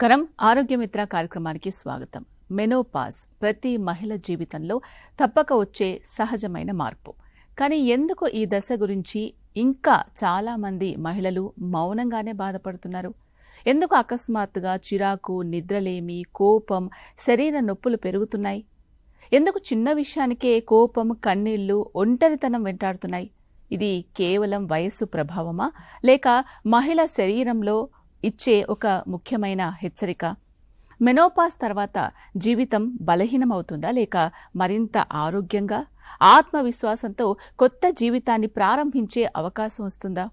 నమస్కారం. ఆరోగ్యమిత్ర కార్యక్రమానికి స్వాగతం. మెనోపాజ్ ప్రతి మహిళ జీవితంలో తప్పక వచ్చే సహజమైన మార్పు. కానీ ఎందుకు ఈ దశ గురించి ఇంకా చాలా మంది మహిళలు మౌనంగానే బాధపడుతున్నారు? ఎందుకు అకస్మాత్తుగా చిరాకు, నిద్రలేమి, కోపం, శరీర నొప్పులు పెరుగుతున్నాయి? ఎందుకు చిన్న విషయానికే కోపం, కన్నీళ్లు, ఒంటరితనం వెంటాడుతున్నాయి? ఇది కేవలం వయస్సు ప్రభావమా, లేక మహిళ శరీరంలో ఇచ్చే ఒక ముఖ్యమైన హెచ్చరిక? మెనోపాజ్ తర్వాత జీవితం బలహీనమవుతుందా, లేక మరింత ఆరోగ్యంగా, ఆత్మవిశ్వాసంతో కొత్త జీవితాన్ని ప్రారంభించే అవకాశం వస్తుందా?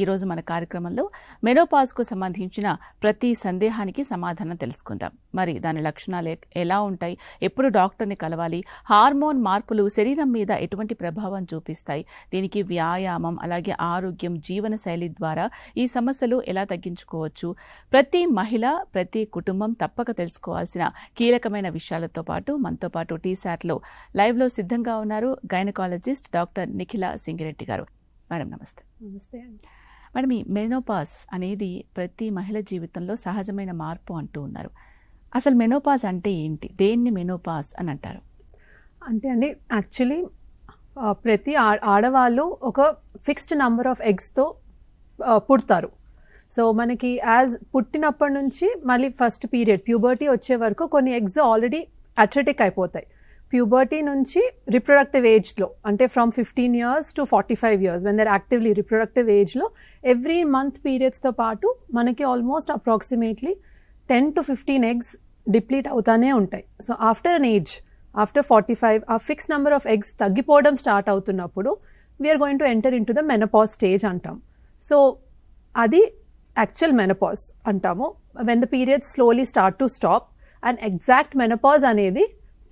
ఈరోజు మన కార్యక్రమంలో మెనోపాజ్కు సంబంధించిన ప్రతి సందేహానికి సమాధానం తెలుసుకుందాం. మరి దాని లక్షణాలు ఎలా ఉంటాయి, ఎప్పుడు డాక్టర్ని కలవాలి, హార్మోన్ మార్పులు శరీరం మీద ఎటువంటి ప్రభావం చూపిస్తాయి, దీనికి వ్యాయామం, అలాగే ఆరోగ్యం, జీవనశైలి ద్వారా ఈ సమస్యలు ఎలా తగ్గించుకోవచ్చు, ప్రతి మహిళ, ప్రతి కుటుంబం తప్పక తెలుసుకోవాల్సిన కీలకమైన విషయాలతో పాటు మనతో పాటు టీశాట్లో లైవ్లో సిద్ధంగా ఉన్నారు గైనకాలజిస్ట్ డాక్టర్ నిఖిల సింగిరెడ్డి గారు. మేడం నమస్తే. నమస్తే. మేడం, ఈ మెనోపాజ్ అనేది ప్రతి మహిళ జీవితంలో సహజమైన మార్పు అంటూ ఉన్నారు. అసలు మెనోపాజ్ అంటే ఏంటి? దేన్ని మెనోపాజ్ అని అంటారు? అంటే అండి, యాక్చువల్లీ ప్రతి ఆడవాళ్ళు ఒక ఫిక్స్డ్ నంబర్ ఆఫ్ ఎగ్స్తో పుడతారు. సో మనకి పుట్టినప్పటి నుంచి మళ్ళీ ఫస్ట్ పీరియడ్ ప్యూబర్టీ వచ్చే వరకు కొన్ని ఎగ్స్ ఆల్రెడీ అథ్లెటిక్ అయిపోతాయి. ప్యూబర్టీ నుంచి రిప్రొడక్టివ్ ఏజ్లో, అంటే from 15 years to 45 years when they're actively reproductive ఏజ్లో ఎవ్రీ మంత్ పీరియడ్స్తో పాటు మనకి almost approximately 10 to 15 eggs deplete అవుతానే ఉంటాయి. సో ఆఫ్టర్ ఆఫ్టర్ 45 ఆ ఫిక్స్ నెంబర్ ఆఫ్ ఎగ్స్ తగ్గిపోవడం స్టార్ట్ అవుతున్నప్పుడు we're going to enter in to the menopause stage అంటాం. సో అది యాక్చువల్ మెనోపాజ్ అంటాము. When the periods slowly start to stop. And exact menopause అనేది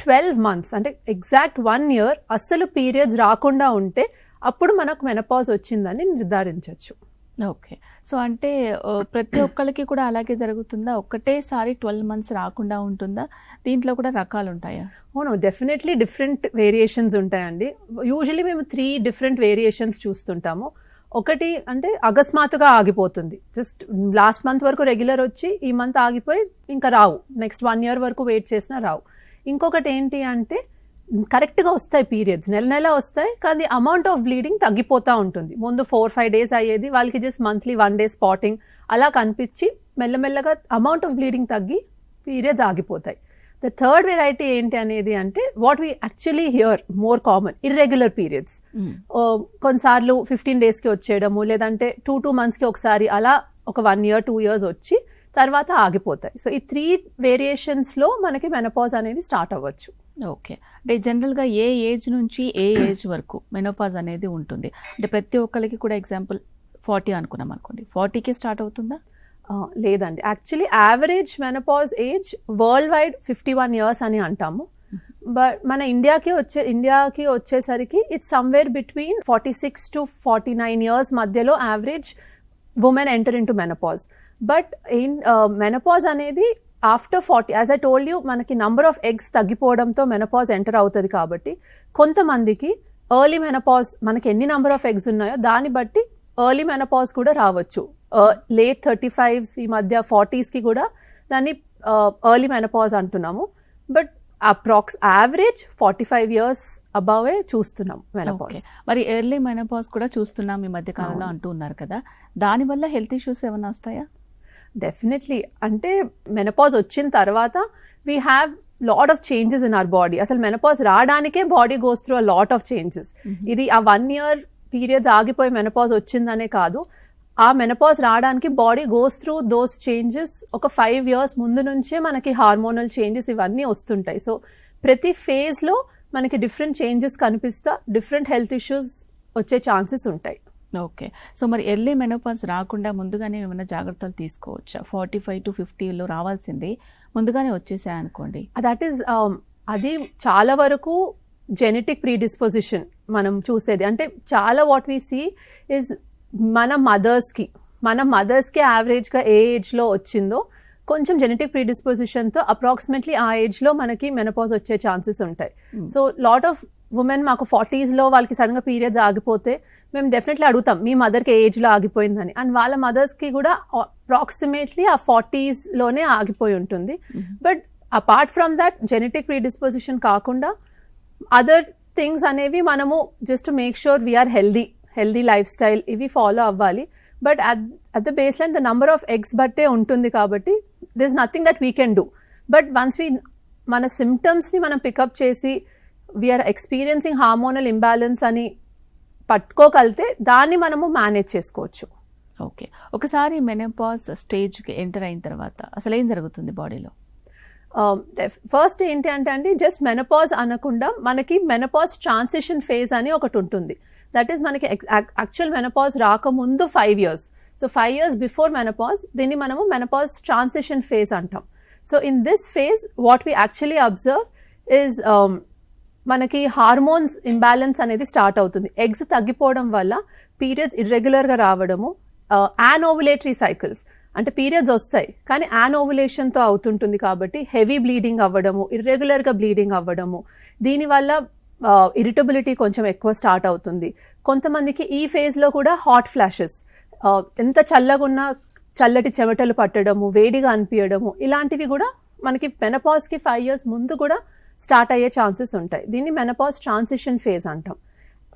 12 months, అంటే exact 1 year అస్సలు periods రాకుండా ఉంటే అప్పుడు మనకు మెనోపాజ్ వచ్చిందని నిర్ధారించవచ్చు. ఓకే. సో అంటే ప్రతి ఒక్కరికి కూడా అలాగే జరుగుతుందా? ఒక్కటేసారి 12 months రాకుండా ఉంటుందా? దీంట్లో కూడా రకాలు ఉంటాయా? అవును, డెఫినెట్లీ డిఫరెంట్ వేరియేషన్స్ ఉంటాయండి. యూజువలీ మేము 3 different వేరియేషన్స్ చూస్తుంటాము. ఒకటి అంటే అకస్మాత్తుగా ఆగిపోతుంది. జస్ట్ లాస్ట్ మంత్ వరకు రెగ్యులర్ వచ్చి ఈ మంత్ ఆగిపోయి ఇంకా రావు, నెక్స్ట్ 1 year వరకు వెయిట్ చేసినా రావు. ఇంకొకటి ఏంటి అంటే కరెక్ట్గా వస్తాయి పీరియడ్స్, నెల వస్తాయి, కానీ అమౌంట్ ఆఫ్ బ్లీడింగ్ తగ్గిపోతూ ఉంటుంది. ముందు 4-5 days అయ్యేది, వాళ్ళకి జస్ట్ మంత్లీ 1 day స్పాటింగ్ అలా కనిపించి మెల్లమెల్లగా అమౌంట్ ఆఫ్ బ్లీడింగ్ తగ్గి పీరియడ్స్ ఆగిపోతాయి. ద థర్డ్ వెరైటీ ఏంటి అనేది అంటే what we actually here more common, irregular periods. కొన్నిసార్లు 15 daysకి వచ్చేయడము, లేదంటే 2 monthsకి ఒకసారి, అలా ఒక 1 year 2 years వచ్చి తర్వాత ఆగిపోతాయి. సో ఈ 3 వేరియేషన్స్లో మనకి మెనోపాజ్ అనేది స్టార్ట్ అవ్వచ్చు. ఓకే. అంటే జనరల్గా ఏ ఏజ్ నుంచి ఏ ఏజ్ వరకు మెనోపాజ్ అనేది ఉంటుంది? అంటే ప్రతి ఒక్కరికి కూడా ఎగ్జాంపుల్ 40 అనుకున్నాం అనుకోండి, 40కే స్టార్ట్ అవుతుందా? లేదండి, actually average menopause age world wide 51 years అని అంటాము. బట్ మన ఇండియాకి వచ్చేసరికి it's somewhere between 46 to 49 years మధ్యలో average women enter into menopause. But menopause అనేది after 40, as I told you, మనకి నంబర్ ఆఫ్ ఎగ్స్ తగ్గిపోవడంతో మెనోపాజ్ ఎంటర్ అవుతుంది. కాబట్టి కొంతమందికి ఎర్లీ మెనోపాజ్, మనకి ఎన్ని నంబర్ ఆఫ్ ఎగ్స్ ఉన్నాయో దాన్ని బట్టి ఎర్లీ మెనోపాజ్ కూడా రావచ్చు. లేట్ 35s, ఈ మధ్య 40sకి కూడా దాన్ని ఎర్లీ మెనోపాజ్ అంటున్నాము. బట్ యావరేజ్ 45 years అబౌవే చూస్తున్నాం మెనోపాజ్. మరి ఎర్లీ మెనోపాజ్ కూడా చూస్తున్నాం ఈ మధ్య కాలంలో అంటూ ఉన్నారు కదా, దానివల్ల హెల్త్ ఇష్యూస్ ఏమైనా వస్తాయా? డెఫినెట్లీ. అంటే మెనోపాజ్ వచ్చిన తర్వాత we have lot of changes in our body. అసలు మెనోపాజ్ రావడానికే body goes through a lot of changes. ఇది ఆ 1 year పీరియడ్స్ ఆగిపోయి మెనోపాజ్ వచ్చిందనే కాదు, ఆ మెనోపాజ్ రావడానికి body goes through those changes ఒక 5 years ముందు నుంచే మనకి హార్మోనల్ చేంజెస్ ఇవన్నీ వస్తుంటాయి. సో ప్రతి ఫేజ్లో మనకి డిఫరెంట్ చేంజెస్ కనిపిస్తా డిఫరెంట్ హెల్త్ ఇష్యూస్ వచ్చే ఛాన్సెస్ ఉంటాయి. ఓకే. సో మరి ఎర్లీ మెనోపాజ్ రాకుండా ముందుగానే ఏమైనా జాగ్రత్తలు తీసుకోవచ్చా? 45 to 50లో రావాల్సింది ముందుగానే వచ్చేసాయి అనుకోండి, దట్ ఈస్ అది చాలా వరకు జెనెటిక్ ప్రీడిస్పోజిషన్ మనం చూసేది. అంటే చాలా వాట్ వీ సీ ఇస్ మన మదర్స్కి యావరేజ్గా ఏ ఏజ్లో వచ్చిందో కొంచెం జెనెటిక్ ప్రీడిస్పోజిషన్తో అప్రాక్సిమేట్లీ ఆ ఏజ్లో మనకి మెనోపాజ్ వచ్చే ఛాన్సెస్ ఉంటాయి. సో లాట్ ఆఫ్ ఉమెన్ మాకు 40sలో వాళ్ళకి సడన్గా పీరియడ్స్ ఆగిపోతే మేము డెఫినెట్లీ అడుగుతాం, మీ మదర్కి ఏ ఏజ్లో ఆగిపోయిందని. అండ్ వాళ్ళ మదర్స్కి కూడా అప్రాక్సిమేట్లీ ఆ 40s ఆగిపోయి ఉంటుంది. But apart from that genetic predisposition కాకుండా అదర్ థింగ్స్ అనేవి మనము just make sure we are healthy lifestyle ఇవి ఫాలో అవ్వాలి. But at the base line the number of eggs బట్టే ఉంటుంది కాబట్టి this nothing that we can do. But once మన సిమ్టమ్స్ని మనం పికప్ చేసి వీఆర్ ఎక్స్పీరియన్సింగ్ హార్మోనల్ ఇంబ్యాలెన్స్ అని పట్టుకోగలితే దాన్ని మనము మేనేజ్ చేసుకోవచ్చు. ఓకే, ఒకసారి మెనోపాజ్ స్టేజ్కి ఎంటర్ అయిన తర్వాత అసలు ఏం జరుగుతుంది బాడీలో? ఫస్ట్ ఏంటి అంటే అండి, జస్ట్ మెనోపాజ్ అనకుండా మనకి మెనోపాజ్ ట్రాన్సిషన్ ఫేజ్ అని ఒకటి ఉంటుంది. దట్ ఈస్ మనకి యాక్చువల్ మెనోపాజ్ రాకముందు 5 years. So 5 years before menopause దీన్ని మనము మెనోపాజ్ ట్రాన్సిషన్ ఫేజ్ అంటాం. So in this phase what we actually observe is మనకి హార్మోన్స్ ఇంబ్యాలెన్స్ అనేది స్టార్ట్ అవుతుంది. ఎగ్స్ తగ్గిపోవడం వల్ల పీరియడ్స్ ఇర్రెగ్యులర్గా రావడము, యానోవులేటరీ సైకిల్స్ అంటే పీరియడ్స్ వస్తాయి కానీ యానోవులేషన్తో అవుతుంటుంది కాబట్టి హెవీ బ్లీడింగ్ అవ్వడము, ఇర్రెగ్యులర్గా బ్లీడింగ్ అవ్వడము, దీనివల్ల ఇరిటబిలిటీ కొంచెం ఎక్కువ స్టార్ట్ అవుతుంది. కొంతమందికి ఈ ఫేజ్లో కూడా హాట్ ఫ్లాషెస్, ఎంత చల్లగా ఉన్నా చల్లటి చెమటలు పట్టడము, వేడిగా అనిపించడము, ఇలాంటివి కూడా మనకి మెనోపాజ్కి 5 years ముందు కూడా స్టార్ట్ అయ్యే ఛాన్సెస్ ఉంటాయి. దీన్ని మెనోపాజ్ ట్రాన్సిషన్ ఫేజ్ అంటాం.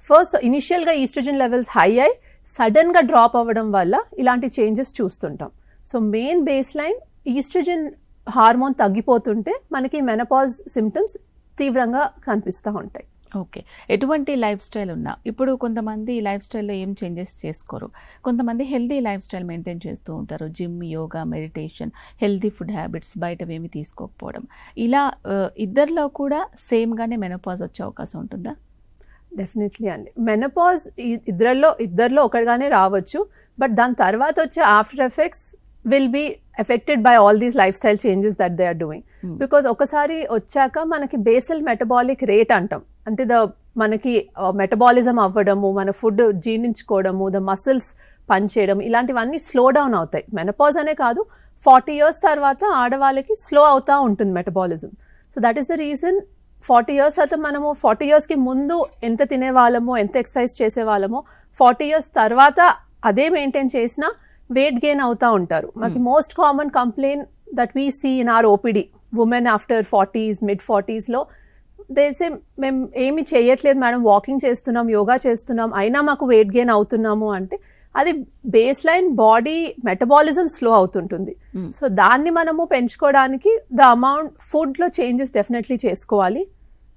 ఫస్ట్ ఇనిషియల్గా ఈస్ట్రోజన్ లెవెల్స్ హై అయి సడన్గా డ్రాప్ అవ్వడం వల్ల ఇలాంటి చేంజెస్ చూస్తుంటాం. So main base line estrogen hormone తగ్గిపోతుంటే మనకి మెనోపాజ్ సిమ్టమ్స్ తీవ్రంగా కనిపిస్తూ ఉంటాయి. ఓకే, ఎటువంటి లైఫ్ స్టైల్ ఉన్నా ఇప్పుడు కొంతమంది లైఫ్ స్టైల్లో ఏం చేంజెస్ చేసుకోరు, కొంతమంది హెల్దీ లైఫ్ స్టైల్ మెయింటైన్ చేస్తూ ఉంటారు. Gym, yoga, meditation, healthy food habits, బయటవేమి తీసుకోకపోవడం, ఇలా ఇద్దరిలో కూడా సేమ్గానే మెనోపాజ్ వచ్చే అవకాశం ఉంటుందా? డెఫినెట్లీ అండి. మెనోపాజ్ ఇద్దరిలో ఒకటిగానే రావచ్చు. బట్ దాని తర్వాత వచ్చే after effects will be effected by all these life style changes that they are doing. Because ఒకసారి వచ్చాక మనకి బేసల్ మెటబాలిక్ రేట్ అంటాం, అంటే మనకి మెటబాలిజం అవ్వడము, మన ఫుడ్ జీర్ణించుకోవడము, ద మసిల్స్ పనిచేయడం, ఇలాంటివన్నీ స్లో డౌన్ అవుతాయి. మెనోపాజ్ అనే కాదు, 40 years తర్వాత ఆడవాళ్ళకి స్లో అవుతూ ఉంటుంది metabolism. So that is the reason 40 years అయితే మనము 40 yearsకి ముందు ఎంత తినేవాళ్ళమో, ఎంత ఎక్సర్సైజ్ చేసేవాళ్ళమో, 40 years తర్వాత అదే మెయింటైన్ చేసినా వెయిట్ గెయిన్ అవుతూ ఉంటారు. మనకి most common complaint that we see in our OPD, women after 40s, mid-40s దేసే మేము ఏమి చేయట్లేదు మేడం, వాకింగ్ చేస్తున్నాం, యోగా చేస్తున్నాం, అయినా మాకు వెయిట్ గెయిన్ అవుతున్నాము అంటే అది base line body metabolism slow అవుతుంటుంది. సో దాన్ని మనము పెంచుకోవడానికి ద అమౌంట్ ఫుడ్లో చేంజెస్ డెఫినెట్లీ చేసుకోవాలి.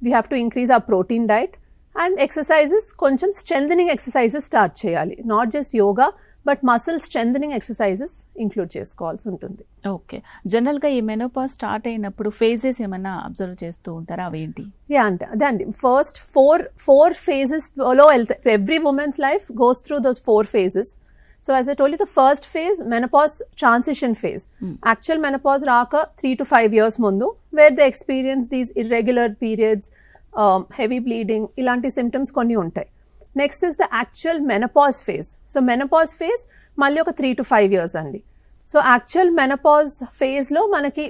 We have to increase hour protein diet and exercises, కొంచెం స్ట్రెంథనింగ్ ఎక్సర్సైజెస్ స్టార్ట్ చేయాలి. Not just yoga but muscle strengthening exercises include చేసుకోవాల్సి ఉంటుంది. ఓకే, జనరల్గా ఈ మెనోపాజ్ స్టార్ట్ అయినప్పుడు ఫేజెస్ ఏమన్నా అబ్జర్వ్ చేస్తూ ఉంటారా? అవేంటి? అంటే అదే అండి, ఫస్ట్ ఫోర్ ఫేజెస్లో వెళ్తాయి. Every women's life goes through those 4 phases. So as I told you, the first phase menopause transition phase. Actual menopause రాక 3 to 5 years ముందు, wear the experience these irregular periods, heavy bleeding, ఇలాంటి symptoms కొన్ని ఉంటాయి. Next is the actual menopause phase. So menopause phase మళ్ళీ ఒక 3 to 5 years అండి. So actual menopause ఫేజ్లో మనకి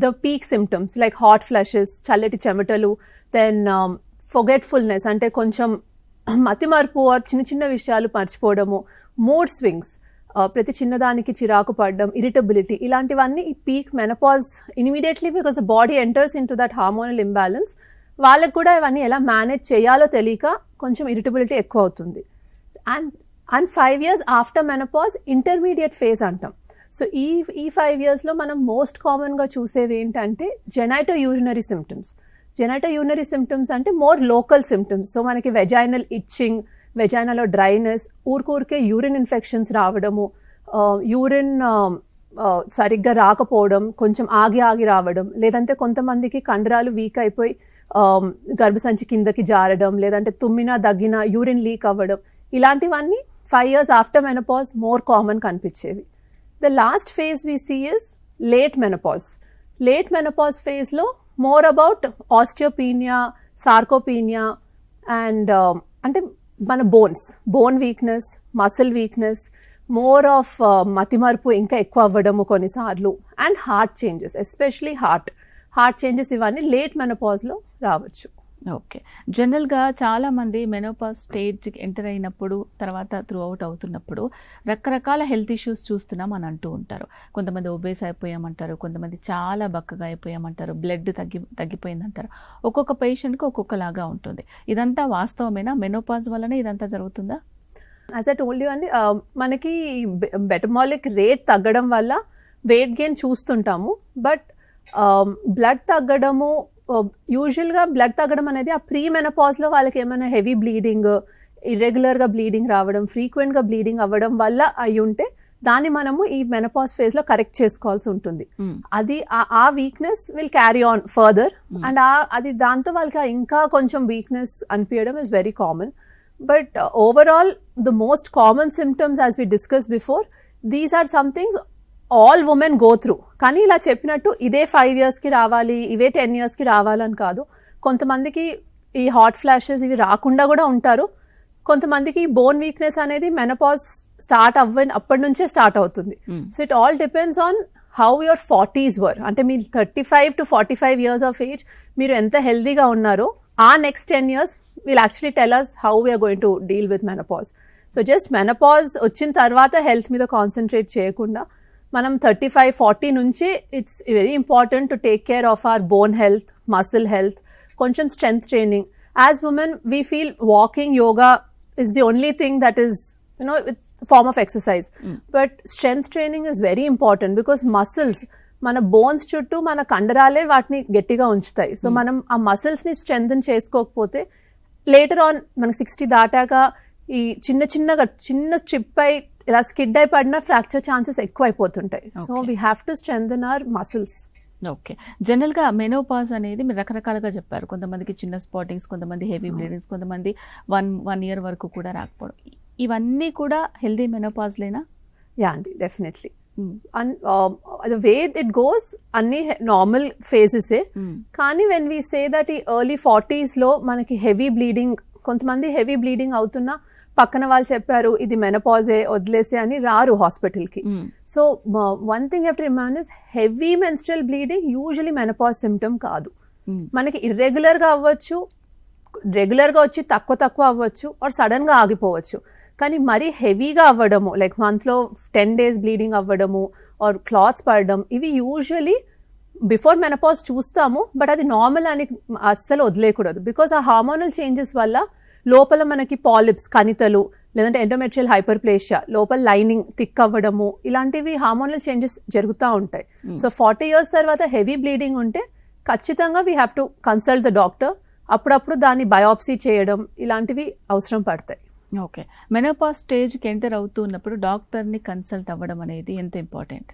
the peak symptoms like hot flushes, చల్లటి చెమటలు, దెన్ ఫొగెట్ఫుల్నెస్ అంటే కొంచెం మతిమరుపు, చిన్న చిన్న విషయాలు మర్చిపోవడము, మూడ్ స్వింగ్స్, ప్రతి చిన్నదానికి చిరాకు పడడం, ఇరిటబిలిటీ, ఇలాంటివన్నీ ఈ peak menopause immediately because the body enters in to that hormonal imbalance. వాళ్ళకు కూడా ఇవన్నీ ఎలా మేనేజ్ చేయాలో తెలియక కొంచెం ఇరిటబిలిటీ ఎక్కువ అవుతుంది. And 5 years after menopause intermediate phase అంటాం. సో ఈ 5 yearsలో మనం మోస్ట్ కామన్గా చూసేవి ఏంటంటే genito urinary symptoms. Genito urinary symptoms అంటే మోర్ లోకల్ సిమ్టమ్స్. సో మనకి వెజైనల్ ఇచ్చింగ్, వెజైనాలో డ్రైనెస్, ఊరికే యూరిన్ ఇన్ఫెక్షన్స్ రావడము, యూరిన్ సరిగ్గా రాకపోవడం, కొంచెం ఆగి రావడం, లేదంటే కొంతమందికి కండరాలు వీక్ అయిపోయి గర్భసంచి కిందకి జారడం, లేదంటే తుమ్మినా దగ్గినా యూరిన్ లీక్ అవ్వడం, ఇలాంటివన్నీ 5 years after menopause more common కనిపించేవి. The last phase we see is late menopause. Late menopause ఫేజ్లో more about osteopenia, sarcopenia and అంటే మన bone weakness, muscle weakness, more of మతిమరుపు ఇంకా ఎక్కువ అవ్వడము కొన్నిసార్లు, and heart changes, especially heart changes, ఇవన్నీ లేట్ మెనోపాజ్లో రావచ్చు. ఓకే. జనరల్‌గా చాలామంది మెనోపాజ్ స్టేజ్‌కి ఎంటర్ అయినప్పుడు, తర్వాత త్రూ ఔట్ అవుతున్నప్పుడు రకరకాల హెల్త్ ఇష్యూస్ చూస్తున్నాం అని అంటూ ఉంటారు. కొంతమంది ఒబేస్ అయిపోయామంటారు, కొంతమంది చాలా బక్కగా అయిపోయామంటారు, బ్లడ్ తగ్గిపోయిందంటారు. ఒక్కొక్క పేషెంట్‌కి ఒక్కొక్కలాగా ఉంటుంది. ఇదంతా వాస్తవమేనా? మెనోపాజ్ వల్లనే ఇదంతా జరుగుతుందా? యాజ్ ఐ టోల్డ్ యూ అండి, మనకి మెటబాలిక్ రేట్ తగ్గడం వల్ల వెయిట్ గెయిన్ చూస్తుంటాము. బట్ బ్లడ్ తగ్గడము, యూజువల్గా బ్లడ్ తగ్గడం అనేది ఆ ప్రీ మెనపాజ్లో వాళ్ళకి ఏమైనా హెవీ బ్లీడింగ్, ఇర్రెగ్యులర్గా బ్లీడింగ్ రావడం, ఫ్రీక్వెంట్గా బ్లీడింగ్ అవ్వడం వల్ల అయి ఉంటే దాన్ని మనము ఈ మెనపాజ్ ఫేజ్లో కరెక్ట్ చేసుకోవాల్సి ఉంటుంది. అది ఆ weakness will carry on further, and అది దాంతో వాళ్ళకి ఇంకా కొంచెం వీక్నెస్ అనిపించడం is very common. But overall the most common symptoms as we discuss before, these are some things all women go through. కానీ ఇలా చెప్పినట్టు ఇదే 5 yearsకి రావాలి, ఇవే 10 yearsకి రావాలని కాదు. కొంతమందికి ఈ హాట్ ఫ్లాషెస్ ఇవి రాకుండా కూడా ఉంటారు. కొంతమందికి బోన్ వీక్నెస్ అనేది మెనపాజ్ స్టార్ట్ అప్పటి నుంచే స్టార్ట్ అవుతుంది. So it all depends on how your 40s వర్. అంటే మీరు 35 to 45 years ఆఫ్ ఏజ్ మీరు ఎంత హెల్దీగా ఉన్నారో ఆ next 10 years will actually tell us how we're going to deal with menopause. So just menopause వచ్చిన తర్వాత హెల్త్ మీద కాన్సన్ట్రేట్ చేయకుండా మనం 35-40 నుంచి it's very important to take care of our bone health, muscle health, కొంచెం strength training. As women we feel walking, yoga is the only thing that is, it's a form of exercise. But strength training is very important because muscles, మన bones చుట్టూ మన కండరాలే వాటిని గట్టిగా ఉంచుతాయి. So మనం ఆ మసిల్స్ని strengthen చేసుకోకపోతే లేటర్ ఆన్ మనకి 60 దాటాక ఈ చిన్న ట్రిప్ అయి ఇలా స్కిడ్ అయి పడిన ఫ్రాక్చర్ ఛాన్సెస్ ఎక్కువ అయిపోతుంటాయి. So we have to strengthen our muscles. Okay. జనరల్గా మెనోపాజ్ అనేది మీరు రకరకాలుగా చెప్పారు. కొంతమందికి చిన్న స్పాటింగ్స్, కొంతమంది హెవీ బ్లీడింగ్స్, కొంతమంది 1 year వరకు కూడా రాకపోవడం. ఇవన్నీ కూడా హెల్దీ మెనోపాజ్లేనా? యా అండి, definitely. The way it goes అన్ని నార్మల్ ఫేజెసే. కానీ వెన్ వీ సే దట్ ఈ ఎర్లీ 40sలో మనకి హెవీ బ్లీడింగ్, కొంతమంది హెవీ బ్లీడింగ్ అవుతున్నా పక్కన వాళ్ళు చెప్పారు ఇది మెనపాజే వదిలేసే అని రారు హాస్పిటల్కి. So one thing have to remind is heavy menstrual bleeding usually menopause symptom కాదు. మనకి ఇర్రెగ్యులర్గా అవ్వచ్చు, రెగ్యులర్గా వచ్చి తక్కువ అవ్వచ్చు, ఆర్ సడన్గా ఆగిపోవచ్చు. కానీ మరీ హెవీగా అవ్వడము, లైక్ మంత్లో 10 days బ్లీడింగ్ అవ్వడము ఆర్ క్లాత్స్ పడడం, ఇవి యూజువలీ బిఫోర్ మెనపాజ్ చూస్తాము. బట్ అది నార్మల్ అని అస్సలు వదిలేయకూడదు. బికాస్ ఆ హార్మోనల్ చేంజెస్ వల్ల లోపల మనకి పాలిప్స్, కణితలు, లేదంటే ఎండోమెట్రియల్ హైపర్ప్లేషియా, లోపల లైనింగ్ థిక్ అవ్వడము, ఇలాంటివి హార్మోనల్ చేంజెస్ జరుగుతూ ఉంటాయి. సో 40 years తర్వాత హెవీ బ్లీడింగ్ ఉంటే ఖచ్చితంగా we have to consult the doctor. అప్పుడప్పుడు దాన్ని బయాప్సీ చేయడం ఇలాంటివి అవసరం పడతాయి. ఓకే. మెనోపాజ్ స్టేజ్కి ఎంటర్ అవుతున్నప్పుడు డాక్టర్ని కన్సల్ట్ అవ్వడం అనేది ఎంత important?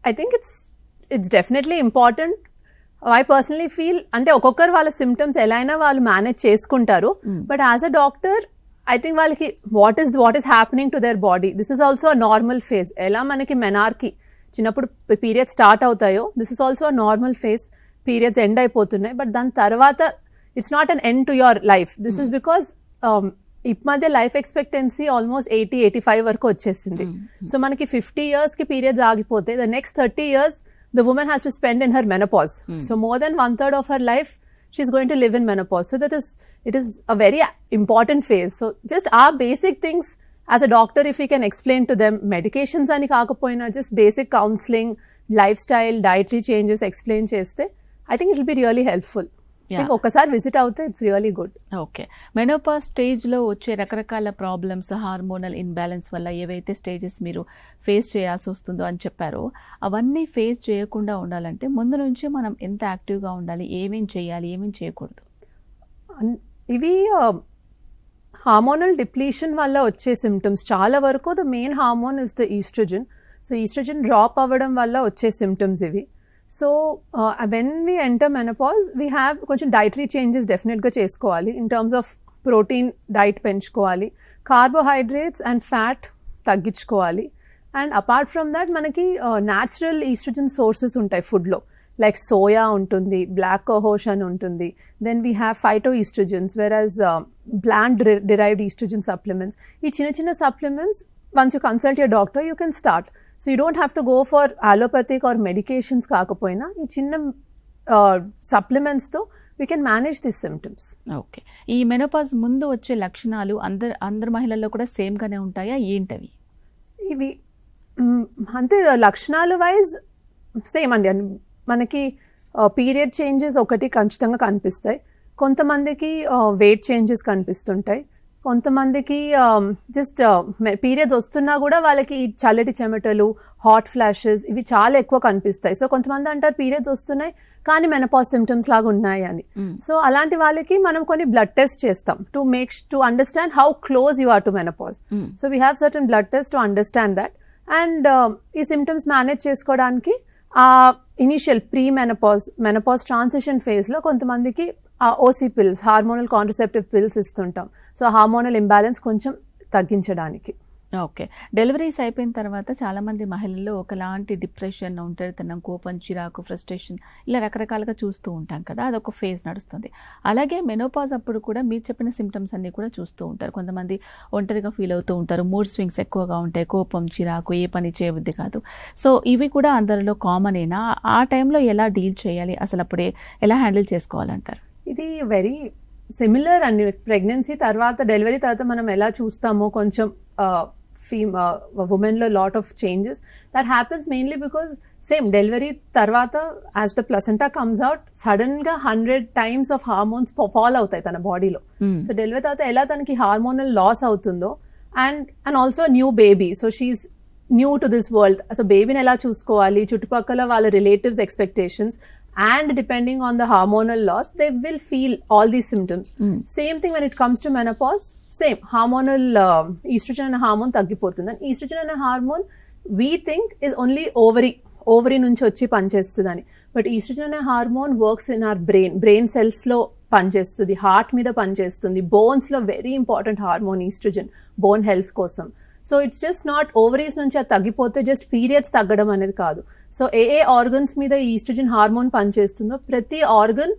I think it's definitely important. I personally feel, అంటే ఒక్కొక్కరు వాళ్ళ సిమ్టమ్స్ ఎలా అయినా వాళ్ళు మేనేజ్ చేసుకుంటారు. But as a doctor I think వాళ్ళకి what is happening to their body, this is also a normal phase. ఎలా మనకి మెనార్కి చిన్నప్పుడు పీరియడ్స్ స్టార్ట్ అవుతాయో, this is also a normal phase. Periods end అయిపోతున్నాయి, బట్ దాని తర్వాత it's not an end to your life. This is because ఈ మధ్య life expectancy almost 80-85 వరకు వచ్చేసింది. సో మనకి 50 yearsకి పీరియడ్స్ ఆగిపోతే the next 30 years the woman has to spend in her menopause. So more than 1/3 of her life she's going to live in menopause. So it is a very important phase. So just our basic things as a doctor, if we can explain to them, medications ani kaakapoyina, just basic counseling, lifestyle, dietary changes explain cheste, I think it will be really helpful. I think ఒకసారి visit అవుతే it's really good. Okay. Menopause స్టేజ్లో వచ్చే రకరకాల problems, hormonal imbalance వల్ల ఏవైతే stages మీరు face చేయాల్సి వస్తుందో అని చెప్పారో, అవన్నీ ఫేస్ చేయకుండా ఉండాలంటే ముందు నుంచి మనం ఎంత యాక్టివ్గా ఉండాలి, ఏమేం చేయాలి, ఏమేం చేయకూడదు? ఇవి హార్మోనల్ డిప్లీషన్ వల్ల వచ్చే సిమ్టమ్స్. చాలా వరకు the main hormone is the oestrogen. So oestrogen drop అవ్వడం వల్ల వచ్చే సిమ్టమ్స్ ఇవి. So when we enter menopause we have కొంచెం డైటరీ చేంజెస్ డెఫినెట్గా చేసుకోవాలి. In terms of protein diet పెంచుకోవాలి, కార్బోహైడ్రేట్స్ అండ్ ఫ్యాట్ తగ్గించుకోవాలి. అండ్ అపార్ట్ ఫ్రమ్ దాట్ మనకి న్యాచురల్ ఈస్ట్రోజన్ సోర్సెస్ ఉంటాయి ఫుడ్లో, లైక్ సోయా ఉంటుంది, బ్లాక్ కోహోష్ అని ఉంటుంది. Then we have phytoestrogens, వెరాజ్ ప్లాంట్ డిరైవ్డ్ ఈస్ట్రోజన్ సప్లిమెంట్స్. ఈ చిన్న supplements once you consult your doctor you can start. So you don't have to go for allopathic or medications కాకపోయినా ఈ చిన్న సప్లిమెంట్స్తో we can manage this symptoms. Okay. ఈ menopause ముందు వచ్చే లక్షణాలు అందరి మహిళల్లో కూడా సేమ్గానే ఉంటాయా, ఏంటవి? ఇవి అంతే లక్షణాలు వైజ్ సేమ్ అండి. మనకి పీరియడ్ చేంజెస్ ఒకటి ఖచ్చితంగా కనిపిస్తాయి, కొంతమందికి వెయిట్ చేంజెస్ కనిపిస్తుంటాయి, కొంతమందికి జస్ట్ పీరియడ్స్ వస్తున్నా కూడా వాళ్ళకి చల్లటి చెమటలు, హాట్ ఫ్లాషెస్ ఇవి చాలా ఎక్కువ కనిపిస్తాయి. సో కొంతమంది అంటారు పీరియడ్స్ వస్తున్నాయి కానీ మెనోపాజ్ సిమ్టమ్స్ లాగా ఉన్నాయి అని. సో అలాంటి వాళ్ళకి మనం కొన్ని బ్లడ్ టెస్ట్ చేస్తాం to understand how close you are to menopause. So we have certain blood test to understand that. And ఈ సిమ్టమ్స్ మేనేజ్ చేసుకోవడానికి ఆ ఇనిషియల్ మెనోపాజ్ ట్రాన్సిషన్ ఫేజ్లో కొంతమందికి OC pills, hormonal contraceptive pills ఇస్తుంటాం. సో హార్మోనల్ ఇంబ్యాలెన్స్ కొంచెం తగ్గించడానికి. Okay. Deliveries అయిపోయిన తర్వాత చాలామంది మహిళల్లో ఒకలాంటి డిప్రెషన్, ఒంటరితనం, కోపం, చిరాకు, ఫ్రస్ట్రేషన్ ఇలా రకరకాలుగా చూస్తూ ఉంటాం కదా, అదొక ఫేజ్ నడుస్తుంది. అలాగే మెనోపాజ్ అప్పుడు కూడా మీరు చెప్పిన సిమ్టమ్స్ అన్నీ కూడా చూస్తూ ఉంటారు. కొంతమంది ఒంటరిగా ఫీల్ అవుతూ ఉంటారు, మూడ్ స్వింగ్స్ ఎక్కువగా ఉంటాయి, కోపం, చిరాకు, ఏ పని చేయబుద్ధి కాదు. సో ఇవి కూడా అందరిలో కామనేనా? ఆ టైంలో ఎలా డీల్ చేయాలి, అసలు అప్పుడే ఎలా హ్యాండిల్ చేసుకోవాలంటారు? ఇది వెరీ సిమిలర్ అండి. ప్రెగ్నెన్సీ తర్వాత, డెలివరీ తర్వాత మనం ఎలా చూస్తామో కొంచెం ఉమెన్లో lot of changes that happens mainly because same delivery తర్వాత as the placenta comes out సడన్గా 100 times ఆఫ్ హార్మోన్స్ ఫాల్ అవుతాయి తన బాడీలో. సో డెలివరీ తర్వాత ఎలా తనకి హార్మోనల్ లాస్ అవుతుందో and also new baby, so she is new to this world. So బేబీని ఎలా చూసుకోవాలి, చుట్టుపక్కల వాళ్ళ relatives expectations, and depending on the hormonal loss they will feel all these symptoms. Same thing when it comes to menopause, same hormonal estrogen and hormone తగ్గిపోతుంది. And estrogen and hormone we think is only ovary నుంచి వచ్చి పనిచేస్తుందని, but estrogen అనే hormone works in our brain cells లో పనిచేస్తుంది, heart మీద పనిచేస్తుంది, bones లో very important hormone estrogen bone health కోసం. So it's just not ovaries నుంచి అది తగ్గిపోతే జస్ట్ పీరియడ్స్ తగ్గడం అనేది కాదు. సో ఏ ఆర్గన్స్ మీద ఈ ఈస్ట్రోజన్ హార్మోన్ పనిచేస్తుందో ప్రతి ఆర్గన్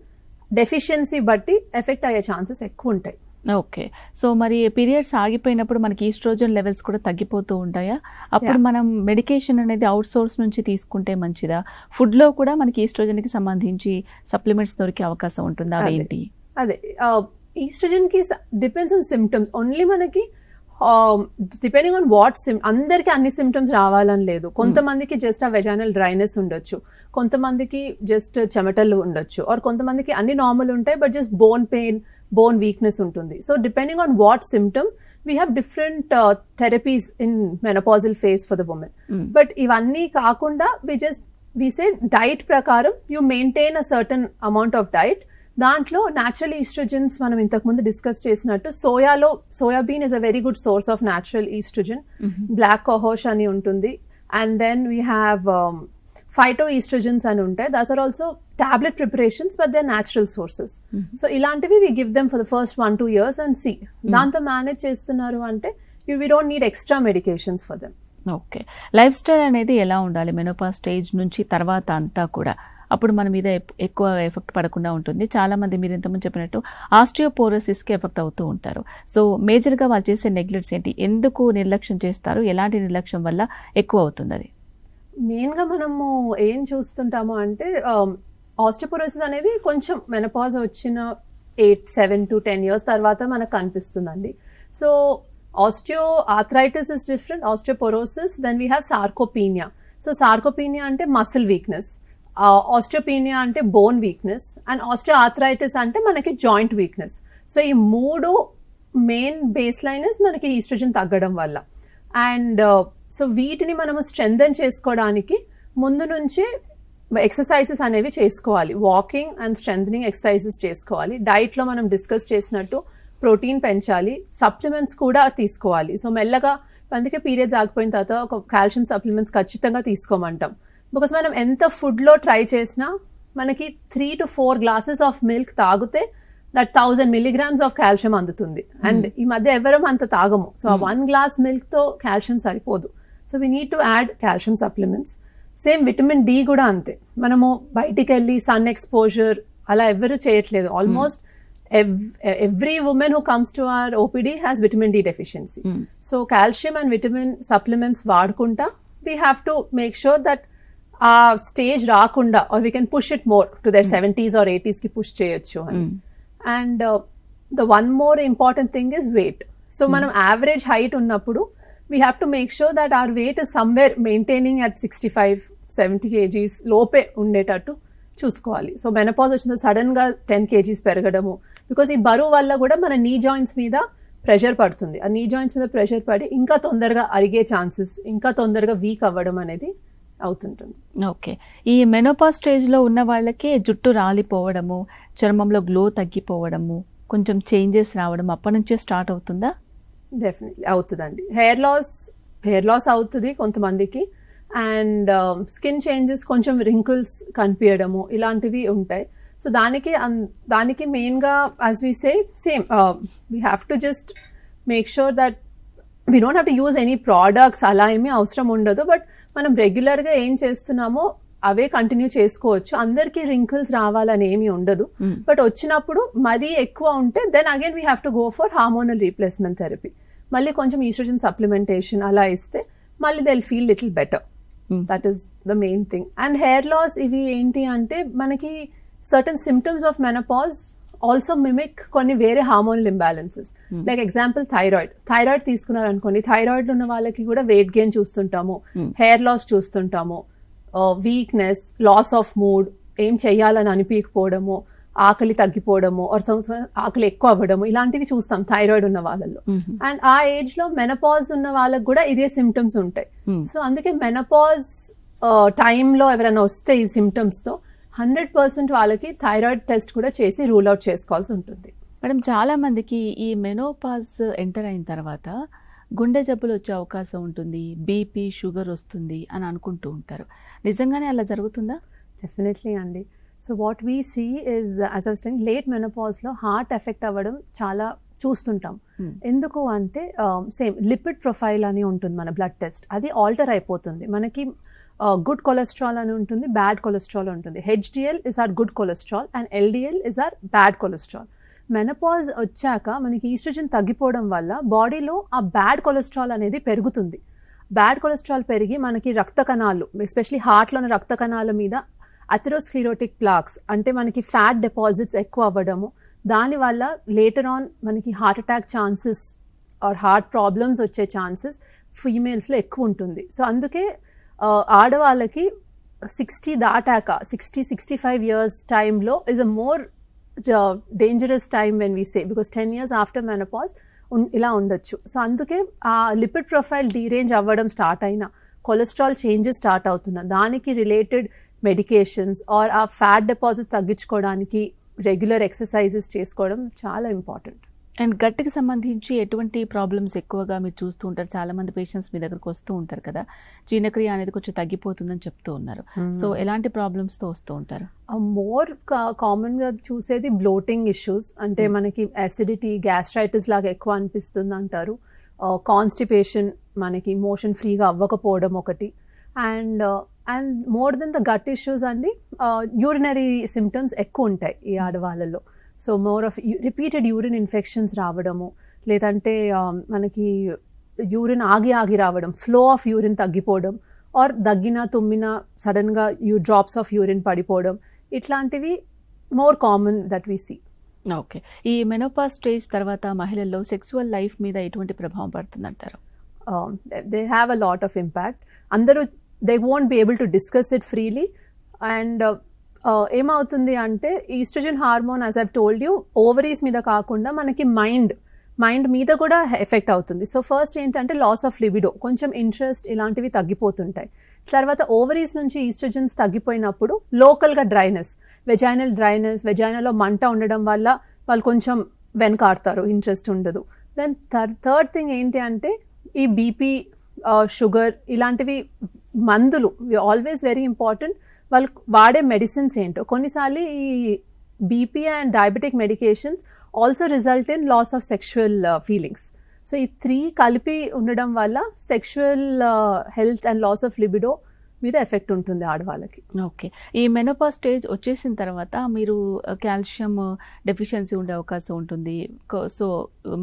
డెఫిషియన్సీ బట్టి ఎఫెక్ట్ అయ్యే ఛాన్సెస్ ఎక్కువ ఉంటాయి. ఓకే. సో మరి పీరియడ్స్ ఆగిపోయినప్పుడు మనకి ఈస్ట్రోజన్ లెవెల్స్ కూడా తగ్గిపోతూ ఉంటాయా? అప్పుడు మనం మెడికేషన్ అనేది అవుట్ సోర్స్ నుంచి తీసుకుంటే మంచిదా? ఫుడ్లో కూడా మనకి ఈస్ట్రోజన్కి సంబంధించి సప్లిమెంట్స్ దొరికే అవకాశం ఉంటుందా? అదేంటి? అదే ఈస్ట్రోజన్కి డిపెండ్స్ ఆన్ సిమ్టమ్స్ ఓన్లీ. మనకి డిపెండింగ్ ఆన్ అందరికి అన్ని సిమ్టమ్స్ రావాలని లేదు. కొంతమందికి జస్ట్ ఆ వెజైనల్ డ్రైనెస్ ఉండొచ్చు, కొంతమందికి జస్ట్ చెమటలు ఉండొచ్చు, ఆర్ కొంతమందికి అన్ని నార్మల్ ఉంటాయి but just bone pain, bone weakness ఉంటుంది. So depending on what symptom we have different therapies in menopausal phase for the woman. But ivanni kaakunda we say diet prakaram you maintain a certain amount of diet. దాంట్లో natural estrogens మనం ఇంతకు ముందు discuss చేసినట్టు soybean is a very good source of natural estrogen. Black cohosh అని ఉంటుంది, and then we have phytoestrogens అని ఉంటాయి. That's are also tablet preparations but they are natural sources. So ఇలాంటివి we give them for the first 1-2 years and see దాంతో manage చేస్తున్నారు అంటే we don't need extra medications for them. Okay. Lifestyle అనేది ఎలా ఉండాలి menopause stage నుంచి తర్వాత అంతా కూడా? అప్పుడు మన మీద ఎక్కువ ఎఫెక్ట్ పడకుండా ఉంటుంది. చాలామంది మీరు ఇంతకుముందు చెప్పినట్టు ఆస్టియోపోరోసిస్కి ఎఫెక్ట్ అవుతూ ఉంటారు. సో మేజర్గా వాళ్ళు చేసే నెగ్లెక్ట్స్ ఏంటి? ఎందుకు నిర్లక్ష్యం చేస్తారు? ఎలాంటి నిర్లక్ష్యం వల్ల ఎక్కువ అవుతుంది? అది మెయిన్గా మనము ఏం చూస్తుంటాము అంటే ఆస్టియోపోరోసిస్ అనేది కొంచెం మెనోపాజ్ వచ్చిన 7 to 10 years తర్వాత మనకు కనిపిస్తుందండి. So arthritis is different, osteoporosis, then we have sarcopenia. So sarcopenia అంటే మసిల్ వీక్నెస్, ఆస్టియోపీనియా అంటే బోన్ వీక్నెస్, అండ్ ఆస్టియోఆర్థరైటిస్ అంటే మనకి జాయింట్ వీక్నెస్. సో ఈ 3 మెయిన్ బేస్ లైనెస్ మనకి ఈస్ట్రోజన్ తగ్గడం వల్ల. అండ్ సో వీటిని మనము స్ట్రెంథెన్ చేసుకోవడానికి ముందు నుంచి ఎక్సర్సైజెస్ అనేవి చేసుకోవాలి, వాకింగ్ అండ్ స్ట్రెంథనింగ్ ఎక్సర్సైజెస్ చేసుకోవాలి. డైట్లో మనం డిస్కస్ చేసినట్టు ప్రోటీన్ పెంచాలి, సప్లిమెంట్స్ కూడా తీసుకోవాలి. సో మెల్లగా అందుకే పీరియడ్స్ ఆగిపోయిన తర్వాత ఒక కాల్షియం సప్లిమెంట్స్ ఖచ్చితంగా తీసుకోమంటాం. బికాస్ మనం ఎంత ఫుడ్లో ట్రై చేసినా మనకి 3 to 4 glasses ఆఫ్ మిల్క్ తాగితే దట్ 1000 milligrams ఆఫ్ కాల్షియం అందుతుంది. అండ్ ఈ మధ్య ఎవరం అంత తాగము. సో ఆ 1 glass మిల్క్తో కాల్షియం సరిపోదు. So we need to add calcium supplements. Same vitamin D కూడా అంతే. మనము బయటికి వెళ్ళి సన్ ఎక్స్పోజర్ అలా ఎవరు చేయట్లేదు. Almost every woman who comes to our OPD has vitamin D deficiency. So calcium and vitamin supplements వాడుకుంటా we have to make sure that ఆ స్టేజ్ రాకుండా or we can push it more to their 70s or 80s కి push చేయొచ్చు అని. And the one more important thing is weight. So మనం average height ఉన్నప్పుడు we have to make sure that our weight is somewhere maintaining at 65-70 kgs లోపే ఉండేటట్టు చూసుకోవాలి. So menopause వచ్చిన sudden గా 10 kgs పెరగడము, బికాస్ ఈ బరువు వల్ల కూడా మన నీ జాయింట్స్ మీద ప్రెషర్ పడుతుంది. ఆ నీ జాయింట్స్ మీద ప్రెషర్ పడి ఇంకా తొందరగా అరిగే ఛాన్సెస్, ఇంకా తొందరగా వీక్ అవ్వడం అనేది అవుతుంటుంది. ఓకే, ఈ మెనోపాజ్ స్టేజ్లో ఉన్న వాళ్ళకి జుట్టు రాలిపోవడము, చర్మంలో గ్లో తగ్గిపోవడము, కొంచెం చేంజెస్ రావడం అప్పటి నుంచే స్టార్ట్ అవుతుందా? డెఫినెట్లీ అవుతుందండి. హెయిర్ లాస్ అవుతుంది కొంతమందికి, అండ్ స్కిన్ చేంజెస్, కొంచెం రింకిల్స్ కనిపించడము, ఇలాంటివి ఉంటాయి. సో దానికి మెయిన్గా as we say same we have to just make sure that we don't have to use any products, అలా ఏమీ అవసరం ఉండదు. బట్ మనం రెగ్యులర్గా ఏం చేస్తున్నామో అవే కంటిన్యూ చేసుకోవచ్చు. అందరికీ రింకిల్స్ రావాలని ఏమీ ఉండదు. బట్ వచ్చినప్పుడు మరీ ఎక్కువ ఉంటే then again we have to go for hormonal replacement therapy. మళ్ళీ కొంచెం ఈస్ట్రోజన్ సప్లిమెంటేషన్ అలా ఇస్తే మళ్ళీ they will feel little better. That is the main thing. And hair loss ఇవి ఏంటి అంటే మనకి certain symptoms of menopause also mimic కొన్ని వేరే hormonal imbalances. Like example thyroid తీసుకున్నారు అనుకోండి, థైరాయిడ్ ఉన్న వాళ్ళకి కూడా వెయిట్ గెయిన్ చూస్తుంటాము, హెయిర్ లాస్ చూస్తుంటాము, వీక్నెస్, లాస్ ఆఫ్ మూడ్, ఏం చెయ్యాలని అనిపించకపోవడము, ఆకలి తగ్గిపోవడము, ఆకలి ఎక్కువ అవ్వడము, ఇలాంటివి చూస్తాం థైరాయిడ్ ఉన్న వాళ్ళలో. అండ్ ఆ ఏజ్ లో మెనపాజ్ ఉన్న వాళ్ళకి కూడా ఇదే సిమ్టమ్స్ ఉంటాయి. సో అందుకే మెనపాజ్ టైంలో ఎవరైనా వస్తే ఈ సిమ్టమ్స్ తో 100% వాళ్ళకి థైరాయిడ్ టెస్ట్ కూడా చేసి రూల్ అవుట్ చేసుకోవాల్సి ఉంటుంది. మేడం, చాలా మందికి ఈ మెనోపాజ్ ఎంటర్ అయిన తర్వాత గుండె జబ్బులు వచ్చే అవకాశం ఉంటుంది, బీపీ, షుగర్ వస్తుంది అని అనుకుంటూ ఉంటారు. నిజంగానే అలా జరుగుతుందా? డెఫినెట్లీ అండి. So what we see is as I saying late మెనోపాజ్లో హార్ట్ ఎఫెక్ట్ అవ్వడం చాలా చూస్తుంటాం. ఎందుకు అంటే సేమ్ లిపిడ్ ప్రొఫైల్ అని ఉంటుంది మన బ్లడ్ టెస్ట్, అది ఆల్టర్ అయిపోతుంది. మనకి గుడ్ కొలెస్ట్రాల్ అని ఉంటుంది, బ్యాడ్ కొలెస్ట్రాల్ ఉంటుంది. HDL is our good cholesterol and LDL is our bad cholesterol. Menopause వచ్చాక మనకి ఈస్ట్రోజన్ తగ్గిపోవడం వల్ల బాడీలో ఆ బ్యాడ్ కొలెస్ట్రాల్ అనేది పెరుగుతుంది. బ్యాడ్ కొలెస్ట్రాల్ పెరిగి మనకి రక్త కణాలు, ఎస్పెషలీ హార్ట్లోని రక్త కణాల మీద అథెరోస్క్లెరోటిక్ ప్లాక్స్ అంటే మనకి ఫ్యాట్ డిపాజిట్స్ ఎక్కువ అవ్వడము, దానివల్ల లేటర్ ఆన్ మనకి heart attack chances or heart problems వచ్చే ఛాన్సెస్ ఫీమేల్స్లో ఎక్కువ ఉంటుంది. సో అందుకే ఆడవాళ్ళకి 60 దాటాక 60-65 years టైంలో is a more dangerous time when we say, because 10 years after menopause ఇలా ఉండొచ్చు. సో అందుకే ఆ లిపిడ్ ప్రొఫైల్ డీరేంజ్ అవ్వడం స్టార్ట్ అయినా, కొలెస్ట్రాల్ చేంజెస్ స్టార్ట్ అవుతున్నా, దానికి రిలేటెడ్ మెడికేషన్స్ ఆర్ ఆ ఫ్యాట్ డిపాజిట్ తగ్గించుకోవడానికి రెగ్యులర్ ఎక్సర్సైజెస్ చేసుకోవడం చాలా ఇంపార్టెంట్. అండ్ గట్టికి సంబంధించి ఎటువంటి ప్రాబ్లమ్స్ ఎక్కువగా మీరు చూస్తూ ఉంటారు? చాలా మంది పేషెంట్స్ మీ దగ్గరకు వస్తూ ఉంటారు కదా, జీర్ణక్రియ అనేది కొంచెం తగ్గిపోతుందని చెప్తూ ఉన్నారు. సో ఎలాంటి ప్రాబ్లమ్స్తో వస్తూ ఉంటారు? మోర్ కామన్గా చూసేది బ్లోటింగ్ ఇష్యూస్, అంటే మనకి అసిడిటీ, గ్యాస్ట్రైటిస్ లాగా ఎక్కువ అనిపిస్తుంది అంటారు. కాన్స్టిపేషన్, మనకి మోషన్ ఫ్రీగా అవ్వకపోవడం ఒకటి. And more then the gut issues అండి, యూరినరీ సిమ్టమ్స్ ఎక్కువ ఉంటాయి ఈ ఆడవాళ్ళలో. So more of repeated urine infections రావడము, లేదంటే మనకి యూరిన్ ఆగి రావడం, ఫ్లో ఆఫ్ యూరిన్ తగ్గిపోవడం, ఆర్ దగ్గిన తుమ్మిన సడన్గా డ్రాప్స్ ఆఫ్ యూరిన్ పడిపోవడం, ఇట్లాంటివి more common that we see. Okay, ఈ మెనోపాజ్ స్టేజ్ తర్వాత మహిళల్లో సెక్సువల్ లైఫ్ మీద ఎటువంటి ప్రభావం పడుతుందంటారు? They have a lot of impact. అందరూ they won't be able to discuss it freely. And ఏమవుతుంది అంటే oestrogen hormone, as I've told you, ovaries మీద కాకుండా మనకి మైండ్ మీద కూడా ఎఫెక్ట్ అవుతుంది. సో ఫస్ట్ ఏంటంటే లాస్ ఆఫ్ లిబిడో, కొంచెం ఇంట్రెస్ట్, ఇలాంటివి తగ్గిపోతుంటాయి. తర్వాత ఓవరీస్ నుంచి ఈస్ట్రోజన్స్ తగ్గిపోయినప్పుడు లోకల్గా డ్రైనెస్, వెజైనలో మంట ఉండడం వల్ల వాళ్ళు కొంచెం వెనకాడతారు, ఇంట్రెస్ట్ ఉండదు. దెన్ థర్డ్ థింగ్ ఏంటి అంటే ఈ బీపీ, షుగర్, ఇలాంటివి మందులు ఆల్వేస్ వెరీ ఇంపార్టెంట్. వాళ్ళు వాడే మెడిసిన్స్ ఏంటో, కొన్నిసార్లు ఈ BP and diabetic medications also result in loss of sexual feelings. So ఈ 3 కలిపి ఉండడం వల్ల sexual health and loss of libido మీద ఎఫెక్ట్ ఉంటుంది ఆడవాళ్ళకి. ఓకే. ఈ మెనోపాజ్ స్టేజ్ వచ్చేసిన తర్వాత మీరు కాల్షియం డెఫిషియన్సీ ఉండే అవకాశం ఉంటుంది. సో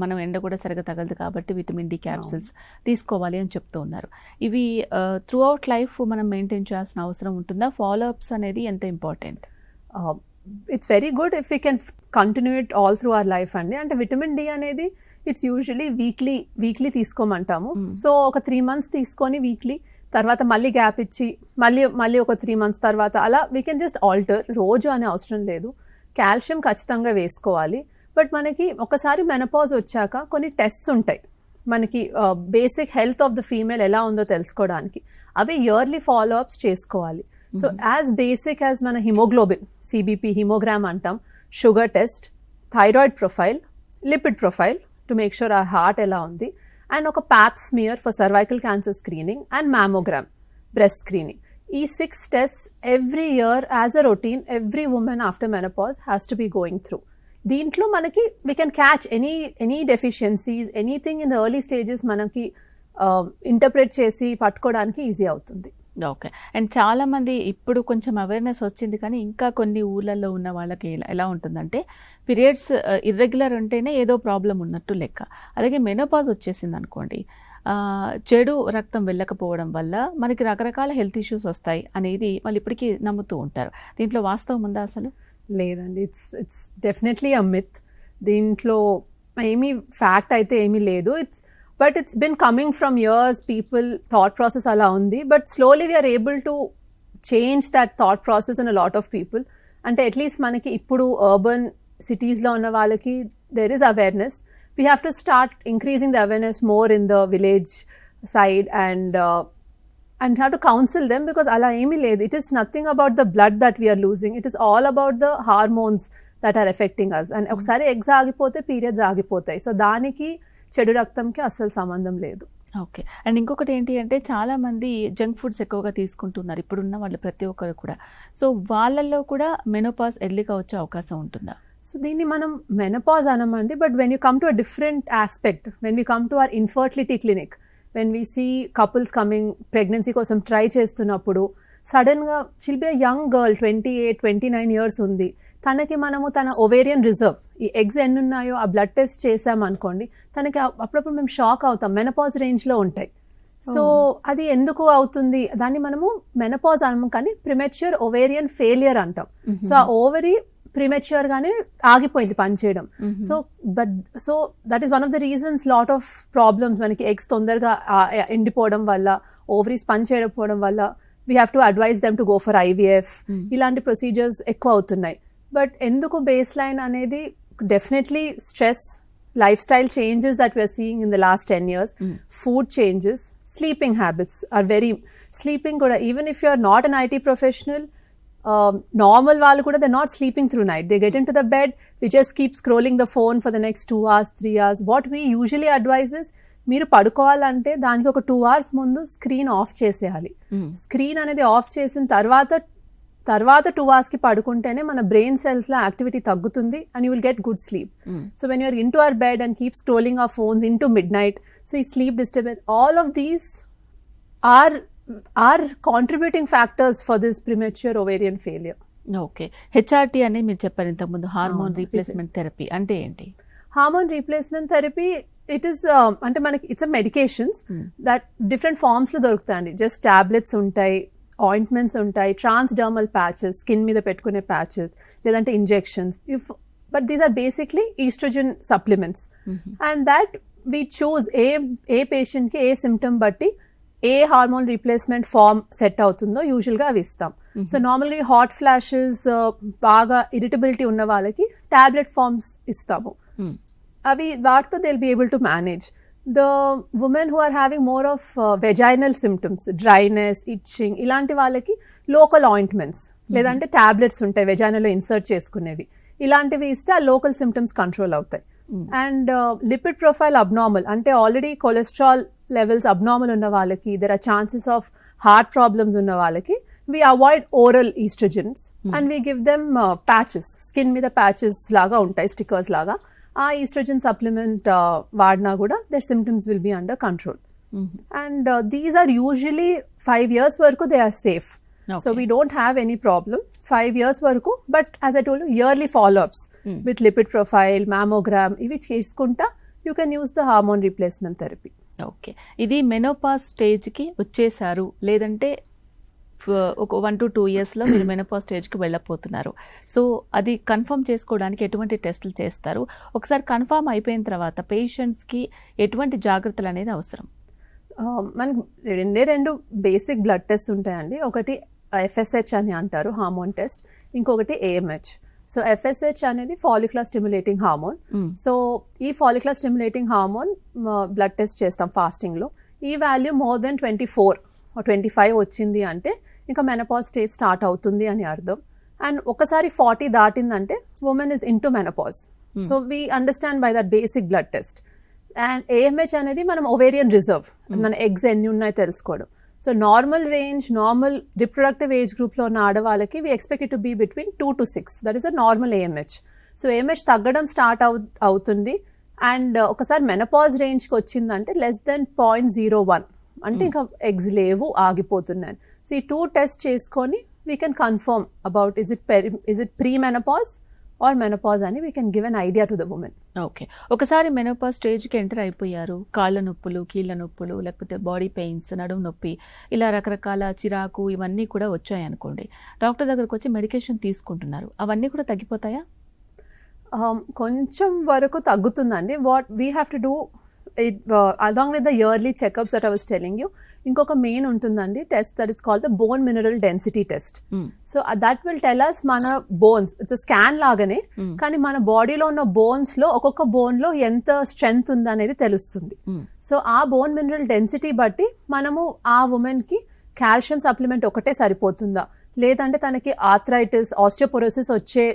మనం ఎండ కూడా సరిగా తగలదు కాబట్టి విటమిన్ డి క్యాప్సిల్స్ తీసుకోవాలి అని చెప్తూ ఉన్నారు. ఇవి త్రూ అవుట్ లైఫ్ మనం మెయింటైన్ చేయాల్సిన అవసరం ఉంటుందా? ఫాలో అప్స్ అనేది ఎంత important? It's very good if you can continue it all through our life అండి. అంటే విటమిన్ డి అనేది ఇట్స్ యూజువలీ వీక్లీ తీసుకోమంటాము. సో ఒక 3 months తీసుకొని వీక్లీ, తర్వాత మళ్ళీ గ్యాప్ ఇచ్చి మళ్ళీ ఒక 3 months తర్వాత అలా వీ కెన్ జస్ట్ ఆల్టర్. రోజు అనే అవసరం లేదు. కాల్షియం ఖచ్చితంగా వేసుకోవాలి. బట్ మనకి ఒకసారి మెనోపాజ్ వచ్చాక కొన్ని టెస్ట్స్ ఉంటాయి మనకి basic health of the female ఎలా ఉందో తెలుసుకోవడానికి. అవి ఇయర్లీ ఫాలో అప్స్ చేసుకోవాలి. సో యాజ్ బేసిక్ యాజ్ మన హిమోగ్లోబిన్, సిబిపి హిమోగ్రామ్ అంటాం, sugar test, thyroid profile, lipid profile to make sure ఆ హార్ట్ ఎలా ఉంది, అండ్ ఒక pap smear for cervical cancer screening and mammogram breast screening. ఈ 6 tests every year as a routine every women after menopause has to be going through. దీంట్లో మనకి we can catch any deficiencies, anything in the early stages మనకి interpret చేసి పట్టుకోవడానికి easy అవుతుంది. Okay. And చాలామంది ఇప్పుడు కొంచెం అవేర్నెస్ వచ్చింది, కానీ ఇంకా కొన్ని ఊళ్ళల్లో ఉన్న వాళ్ళకి ఎలా ఉంటుందంటే పీరియడ్స్ ఇర్రెగ్యులర్ ఉంటేనే ఏదో ప్రాబ్లం ఉన్నట్టు లెక్క. అలాగే మెనోపాజ్ వచ్చేసింది అనుకోండి, చెడు రక్తం వెళ్ళకపోవడం వల్ల మనకి రకరకాల హెల్త్ ఇష్యూస్ వస్తాయి అనేది వాళ్ళు ఇప్పటికీ నమ్ముతూ ఉంటారు. దీంట్లో వాస్తవం ఉందా అసలు? లేదండి, ఇట్స్ డెఫినెట్లీ అ మిత్. దీంట్లో ఏమీ ఫ్యాక్ట్ అయితే ఏమీ లేదు. But it's been coming from years, people thought process ala undi, but slowly we are able to change that thought process in a lot of people. Ante at least manaki ippudu urban cities lo unna vallaki there is awareness. We have to start increasing the awareness more in the village side and have to counsel them, because ala emi ledhu. It is nothing about the blood that we are losing. It is all about the hormones that are affecting us. And okkasari eggs agipothe periods agipotayi. So daniki చెడు రక్తంకి అసలు సంబంధం లేదు. Okay. And ఇంకొకటి ఏంటి అంటే చాలామంది junk foods ఎక్కువగా తీసుకుంటున్నారు ఇప్పుడున్న వాళ్ళు ప్రతి ఒక్కరు కూడా. సో వాళ్ళల్లో కూడా మెనోపాజ్ ఎర్లీగా వచ్చే అవకాశం ఉంటుందా? సో దీన్ని మనం మెనోపాజ్ అనమండి, but when you come to a different aspect, when we come to our infertility clinic, when we see couples coming pregnancy కోసం ట్రై చేస్తున్నప్పుడు సడన్గా she'll be a young girl 28-29 years ఉంది, తనకి మనము తన ఓవేరియన్ రిజర్వ్, ఈ eggs ఎన్ని ఉన్నాయో ఆ బ్లడ్ టెస్ట్ చేసామనుకోండి, తనకి అప్పుడప్పుడు మేము షాక్ అవుతాం, మెనోపాజ్ రేంజ్లో ఉంటాయి. సో అది ఎందుకు అవుతుంది, దాన్ని మనము మెనోపాజ్ అనము కానీ ప్రిమెచ్యూర్ ఓవేరియన్ ఫెయిలియర్ అంటాం. సో ఆ ఓవరీ ప్రిమెచ్యూర్ గానే ఆగిపోయింది పనిచేయడం. So that is one of the reasons lot of problems, మనకి ఎగ్స్ తొందరగా ఎండిపోవడం వల్ల, ఓవరీస్ పనిచేయకపోవడం వల్ల we have to advise them to go for IVF. ఇలాంటి ప్రొసీజర్స్ ఎక్కువ అవుతున్నాయి. బట్ ఎందుకు బేస్ లైన్ అనేది definitely stress, life style changes that we're seeing in the last 10 years, food changes, sleeping habits are very, sleeping కూడా even if you are not on IT professional, normal వాళ్ళు కూడా they not sleeping through night, they get in to the bed, we just keep scrolling the phone for the next 2 hours 3 hours. What we usually advises, మీరు పడుకోవాలంటే దానికి ఒక 2 hours ముందు screen off చేసేయాలి. Screen అనేది off చేసిన తర్వాత 2 hours కి పడుకుంటేనే మన బ్రెయిన్ సెల్స్ లో యాక్టివిటీ తగ్గుతుంది and you will get good sleep. So when you're into our bed and keep scrolling our phones into midnight, so ఈ sleep disturbance, all of these are contributing factors for this premature ovarian failure. Okay. HRT అని మీరు చెప్పారు ఇంతకుముందు, hormone replacement therapy అంటే ఏంటి? Hormone replacement therapy it is అంటే మనకి it's medications that different forms లో దొరుకుతాయండి. జస్ట్ టాబ్లెట్స్ ఉంటాయి, ఆయింట్మెంట్స్ ఉంటాయి, ట్రాన్స్డర్మల్ ప్యాచెస్, స్కిన్ మీద పెట్టుకునే ప్యాచెస్, లేదంటే injections. But these are basically estrogen supplements. And that we choose ఏ పేషెంట్కి ఏ సిమ్టమ్ బట్టి ఏ హార్మోన్ రీప్లేస్మెంట్ ఫార్మ్ సెట్ అవుతుందో యూజువల్గా అవి ఇస్తాం. సో నార్మల్గా హాట్ ఫ్లాషెస్, బాగా ఇరిటబిలిటీ ఉన్న వాళ్ళకి టాబ్లెట్ ఫార్మ్స్ ఇస్తాము. అవి వాటితో they will be able to manage. The women who are having more of vaginal symptoms, dryness, itching, ఇలాంటి వాళ్ళకి లోకల్ ఆయింట్మెంట్స్ లేదంటే టాబ్లెట్స్ ఉంటాయి వెజైనాలో ఇన్సర్ట్ చేసుకునేవి, ఇలాంటివి ఇస్తే ఆ లోకల్ సిమ్టమ్స్ కంట్రోల్ అవుతాయి. అండ్ లిపిడ్ ప్రొఫైల్ అబ్నార్మల్ అంటే ఆల్రెడీ కొలెస్ట్రాల్ లెవెల్స్ అబ్నార్మల్ ఉన్న వాళ్ళకి, there are chances of heart problems ఉన్న వాళ్ళకి we avoid oral estrogens and we give them patches, skin మీద ప్యాచెస్ లాగా ఉంటాయి, స్టిక్కర్స్ లాగా. ఆ ఈస్ట్రోజన్ సప్లిమెంట్ వాడినా కూడా their symptoms will be under control. And these are usually 5 years వరకు they are safe. So we don't have any problem 5 years వరకు. But as I told you, yearly follow-ups with lipid profile, mammogram, ఇవి చేసుకుంటా you can use the hormone replacement therapy. Okay, ఇది menopause స్టేజ్కి వచ్చేసారు, లేదంటే ఒక 1 to 2 yearsలో మీరు menopause స్టేజ్కి వెళ్ళకపోతున్నారు. సో అది కన్ఫర్మ్ చేసుకోవడానికి ఎటువంటి టెస్టులు చేస్తారు? ఒకసారి కన్ఫర్మ్ అయిపోయిన తర్వాత పేషెంట్స్కి ఎటువంటి జాగ్రత్తలు అనేది అవసరం? మనకు రెండు బేసిక్ బ్లడ్ టెస్ట్ ఉంటాయండి. ఒకటి FSH అని అంటారు, హార్మోన్ టెస్ట్. ఇంకొకటి AMH. సో FSH అనేది ఫాలిక్యులర్ స్టిమ్యులేటింగ్ హార్మోన్. సో ఈ follicular stimulating hormone blood test చేస్తాం ఫాస్టింగ్లో. ఈ వాల్యూ మోర్ దెన్ 24 or 25 వచ్చింది అంటే ఇంకా మెనోపాజ్ స్టేజ్ స్టార్ట్ అవుతుంది అని అర్థం. అండ్ ఒకసారి 40 దాటిందంటే women is into menopause. So we understand by that basic blood test. And AMH అనేది మనం ఓవేరియన్ రిజర్వ్, మన ఎగ్స్ ఎన్ని ఉన్నాయో తెలుసుకోవడం. So normal range, normal reproductive age గ్రూప్లో ఉన్న ఆడవాళ్ళకి we expect it to be between 2 to 6. That is a normal AMH. So AMH తగ్గడం స్టార్ట్ అవుతుంది. అండ్ ఒకసారి మెనోపాజ్ రేంజ్కి వచ్చిందంటే లెస్ దెన్ 0.01 అంటే ఇంకా ఎగ్స్ లేవు, ఆగిపోతున్నాయి. సో ఈ 2 టెస్ట్ చేసుకొని we can confirm about is it premenopause or menopause అని we can give an idea to the women. Okay, ఒకసారి మెనోపాజ్ స్టేజ్కి ఎంటర్ అయిపోయారు, కాళ్ళ నొప్పులు, కీళ్ళ నొప్పులు, లేకపోతే బాడీ పెయిన్స్, నడుము నొప్పి, ఇలా రకరకాల చిరాకు ఇవన్నీ కూడా వచ్చాయి అనుకోండి, డాక్టర్ దగ్గరకు వచ్చి మెడికేషన్ తీసుకుంటున్నారు, అవన్నీ కూడా తగ్గిపోతాయా? కొంచెం వరకు తగ్గుతుందండి. What we have to do along with the yearly checkups that I was telling you, ఇంకొక మెయిన్ ఉంటుందండి test that is called the bone mineral density test. So that will tell us మన బోన్స్, ఇట్స్ స్కాన్ లాగానే, కానీ మన బాడీలో ఉన్న bones లో ఒక్కొక్క బోన్ లో ఎంత స్ట్రెంగ్త్ ఉందనేది తెలుస్తుంది. సో ఆ బోన్ మినరల్ డెన్సిటీ బట్టి మనము ఆ ఉమెన్ కి కాల్షియం సప్లిమెంట్ ఒకటే సరిపోతుందా, లేదంటే తనకి ఆర్థరైటిస్, ఆస్టియోపోరోసిస్ వచ్చే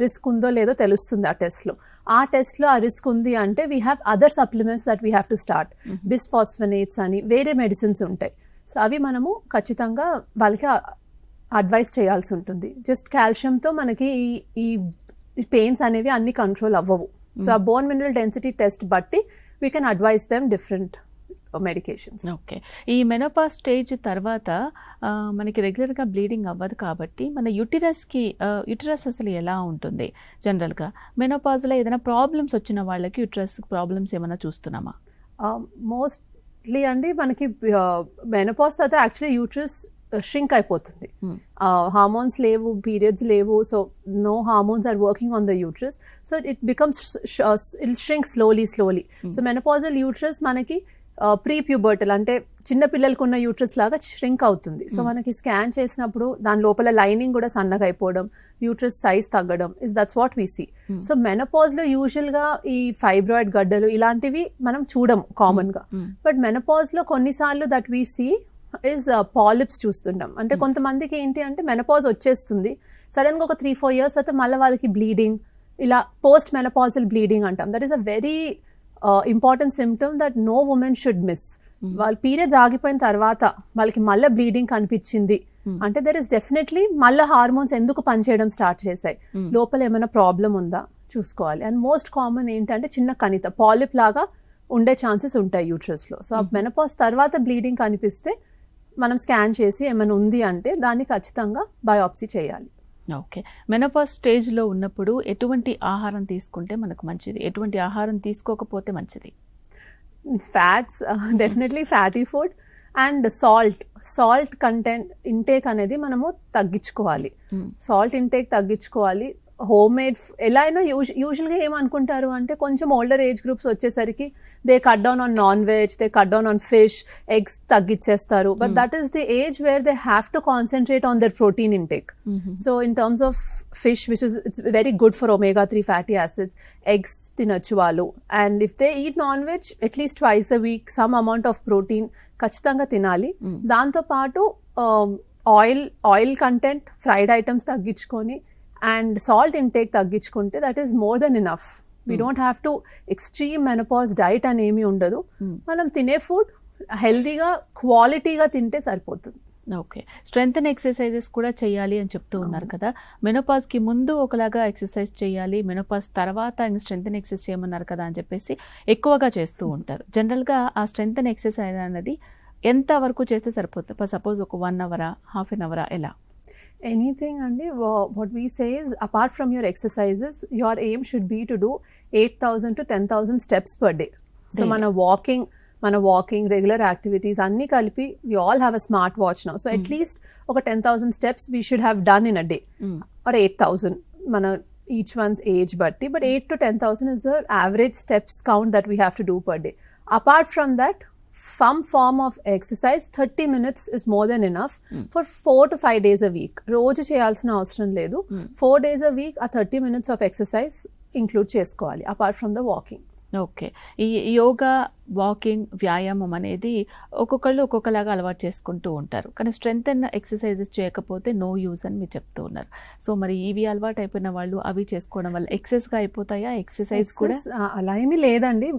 రిస్క్ ఉందో లేదో తెలుస్తుంది ఆ టెస్ట్లో. ఆ టెస్ట్లో ఆ రిస్క్ ఉంది అంటే we have other supplements that we have to start. Bisphosphonates అని వేరే మెడిసిన్స్ ఉంటాయి. సో అవి మనము ఖచ్చితంగా వాళ్ళకి అడ్వైస్ చేయాల్సి ఉంటుంది. జస్ట్ కాల్షియంతో మనకి ఈ పెయిన్స్ అనేవి అన్ని కంట్రోల్ అవ్వవు. సో ఆ బోన్ మినరల్ డెన్సిటీ టెస్ట్ బట్టి we can advise them different medications. Okay, ఈ మెనోపాజ్ స్టేజ్ తర్వాత మనకి రెగ్యులర్గా బ్లీడింగ్ అవ్వదు కాబట్టి మన యూటరస్ అసలు ఎలా ఉంటుంది? జనరల్గా మెనోపాజ్లో ఏదైనా ప్రాబ్లమ్స్ వచ్చిన వాళ్ళకి యూటరస్ ప్రాబ్లమ్స్ ఏమైనా చూస్తున్నామా? మోస్ట్లీ అండి మనకి మెనోపాజ్ తర్వాత యాక్చువల్లీ యూటరస్ shrink అయిపోతుంది. హార్మోన్స్ లేవు, పీరియడ్స్ లేవు, so no hormones are working on the uterus. So it becomes it shrink slowly. So menopausal uterus మనకి ప్రీ ప్యూబర్టల్ అంటే చిన్న పిల్లలకు ఉన్న యూట్రస్ లాగా ష్రింక్ అవుతుంది. సో మనకి స్కాన్ చేసినప్పుడు దాని లోపల లైనింగ్ కూడా సన్నగా అయిపోవడం, యూట్రస్ సైజ్ తగ్గడం, that's what we see. So menopause లో యూజువల్ గా ఈ ఫైబ్రాయిడ్ గడ్డలు ఇలాంటివి మనం చూడము కామన్ గా. బట్ మెనోపాజ్ లో కొన్నిసార్లు that we see is polyps చూస్తుంటాం. అంటే కొంతమందికి ఏంటి అంటే మెనోపాజ్ వచ్చేస్తుంది, సడన్ గా ఒక 3-4 years తర్వాత మళ్ళీ వాళ్ళకి బ్లీడింగ్, ఇలా పోస్ట్ మెనోపాజల్ బ్లీడింగ్ అంటాం. That is a very important symptom that no women should miss. వాళ్ళ పీరియడ్స్ ఆగిపోయిన తర్వాత వాళ్ళకి మళ్ళీ బ్లీడింగ్ కనిపించింది అంటే దర్ ఇస్ డెఫినెట్లీ మళ్ళీ హార్మోన్స్ ఎందుకు పనిచేయడం స్టార్ట్ చేశాయి, లోపల ఏమైనా ప్రాబ్లం ఉందా చూసుకోవాలి. అండ్ మోస్ట్ కామన్ ఏంటంటే చిన్న కణిత పాలిప్ లాగా ఉండే ఛాన్సెస్ ఉంటాయి యూట్రస్ లో. సో ఆ మెనోపాజ్ తర్వాత బ్లీడింగ్ కనిపిస్తే మనం స్కాన్ చేసి ఏమైనా ఉంది అంటే దాన్ని ఖచ్చితంగా బయాప్సీ చేయాలి. ఓకే, మెనోపాజ్ స్టేజ్లో ఉన్నప్పుడు ఎటువంటి ఆహారం తీసుకుంటే మనకు మంచిది, ఎటువంటి ఆహారం తీసుకోకపోతే మంచిది? Fats, definitely fatty food and salt content intake అనేది మనము తగ్గించుకోవాలి. సాల్ట్ ఇంటేక్ తగ్గించుకోవాలి. హోమ్ మేడ్ ఎలా అయినా యూజువల్గా ఏమనుకుంటారు అంటే కొంచెం ఓల్డర్ ఏజ్ గ్రూప్స్ వచ్చేసరికి they cut down on non veg, they cut down on fish, eggs తగ్గించేస్తారు. But that is the age where they have to concentrate on their protein intake. So in terms of fish which is it's very good for omega-3 fatty acids, eggs తినొచ్చు వాళ్ళు. And if they eat non veg at least twice a week some amount of protein ఖచ్చితంగా తినాలి. దాంతోపాటు oil content, fried items తగ్గించుకొని and salt intake తగ్గించుకుంటే that is more than enough. We don't have to extreme menopause diet అని ఏమీ ఉండదు. మనం తినే ఫుడ్ హెల్దీగా క్వాలిటీగా తింటే సరిపోతుంది. ఓకే. స్ట్రెంగ్త్ ఎక్సర్సైజెస్ కూడా చేయాలి అని చెప్తూ ఉన్నారు కదా. మెనోపాజ్కి ముందు ఒకలాగా ఎక్సర్సైజ్ చేయాలి, మెనోపాజ్ తర్వాత స్ట్రెంగ్త్ ఎక్సర్సైజ్ చేయమన్నారు కదా అని చెప్పేసి ఎక్కువగా చేస్తూ ఉంటారు. జనరల్గా ఆ స్ట్రెంగ్త్ ఎక్సర్సైజ్ అనేది ఎంత వరకు చేస్తే సరిపోతుంది? సపోజ్ ఒక 1 అవరా, హాఫ్ అన్ అవరా, ఎలా? Anything, Andy, what we say is, apart from your exercises, your aim should be to do 8,000 to 10,000 steps per day. So, Daily. మన వాకింగ్ రెగ్యులర్ యాక్టివిటీస్ అన్ని కలిపి we all have a smart watch now. So, at least ఒక 10,000 steps we should have done in a day. Or 8,000, మన each one's age batti. But 8 to 10,000 is the average steps count that we have to do per day. Apart from that, some form of exercise, 30 minutes is more than enough for 4 to 5 days a week. రోజు చేయాల్సిన అవసరం లేదు. 4 days a week ఆ 30 minutes of exercise include చేసుకోవాలి, apart from the walking. Okay. ఈ yoga, walking, వ్యాయామం అనేది ఒక్కొక్కళ్ళు ఒక్కొక్కలాగా అలవాటు చేసుకుంటూ ఉంటారు. కానీ స్ట్రెంగ్త్ ఎక్సర్సైజెస్ చేయకపోతే నో యూజ్ అని మీరు చెప్తూ ఉన్నారు. సో మరి ఇవి అలవాటు అయిపోయిన వాళ్ళు అవి చేసుకోవడం వల్ల ఎక్సెస్గా అయిపోతాయా? ఎక్సర్సైజ్ కూడా అలా ఏమీ లేదండి.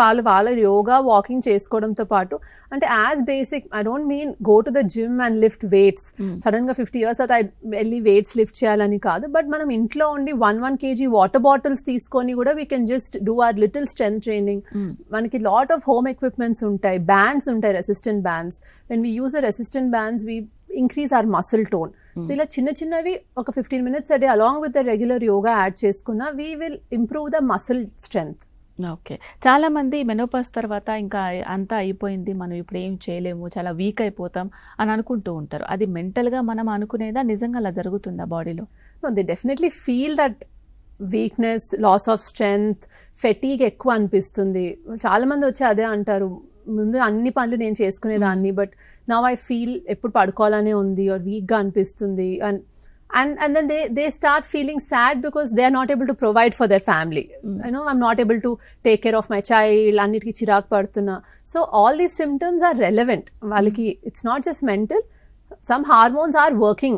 వాళ్ళ యోగా, వాకింగ్ చేసుకోవడంతో పాటు, అంటే as basic, I don't mean go to the gym and lift weights. Sudden గా 50 years అయితే వెళ్ళి వెయిట్స్ లిఫ్ట్ చేయాలని కాదు. బట్ మనం ఇంట్లో ఉండి 1 kg వాటర్ బాటిల్స్ తీసుకొని కూడా we can just do our little strength training. మనకి లాట్ ఆఫ్ హోమ్ ఎక్విప్మెంట్స్ ఉంటాయి, బ్యాండ్స్ ఉంటాయి, resistant bands. When we use the resistant bands we increase our muscle tone. So ఇలా చిన్నవి ఒక 15 minutes a day along with the regular yoga add చేసుకున్నా we will improve the muscle strength. Okay. చాలా మంది menopause తర్వాత ఇంకా అంతా అయిపోయింది, మనం ఇప్పుడు ఏం చేయలేము, చాలా వీక్ అయిపోతాం అని అనుకుంటూ ఉంటారు. అది మెంటల్గా మనం అనుకునేదా, నిజంగా అలా జరుగుతుందా బాడీలో? No, they definitely feel that weakness, loss of strength, fatigue ఎక్కువ అనిపిస్తుంది. చాలా మంది వచ్చి అదే అంటారు, ముందు అన్ని పనులు నేను చేసుకునేదాన్ని, బట్ నవ్ ఐ ఫీల్ ఎప్పుడు పడుకోవాలనే ఉంది, ఆర్ వీక్గా అనిపిస్తుంది. And then they start feeling sad because they are not able to provide for their family. I'm not able to take care of my child, annitiki chirak padtuna. So all these symptoms are relevant. Valiki, it's not just mental. Some hormones are working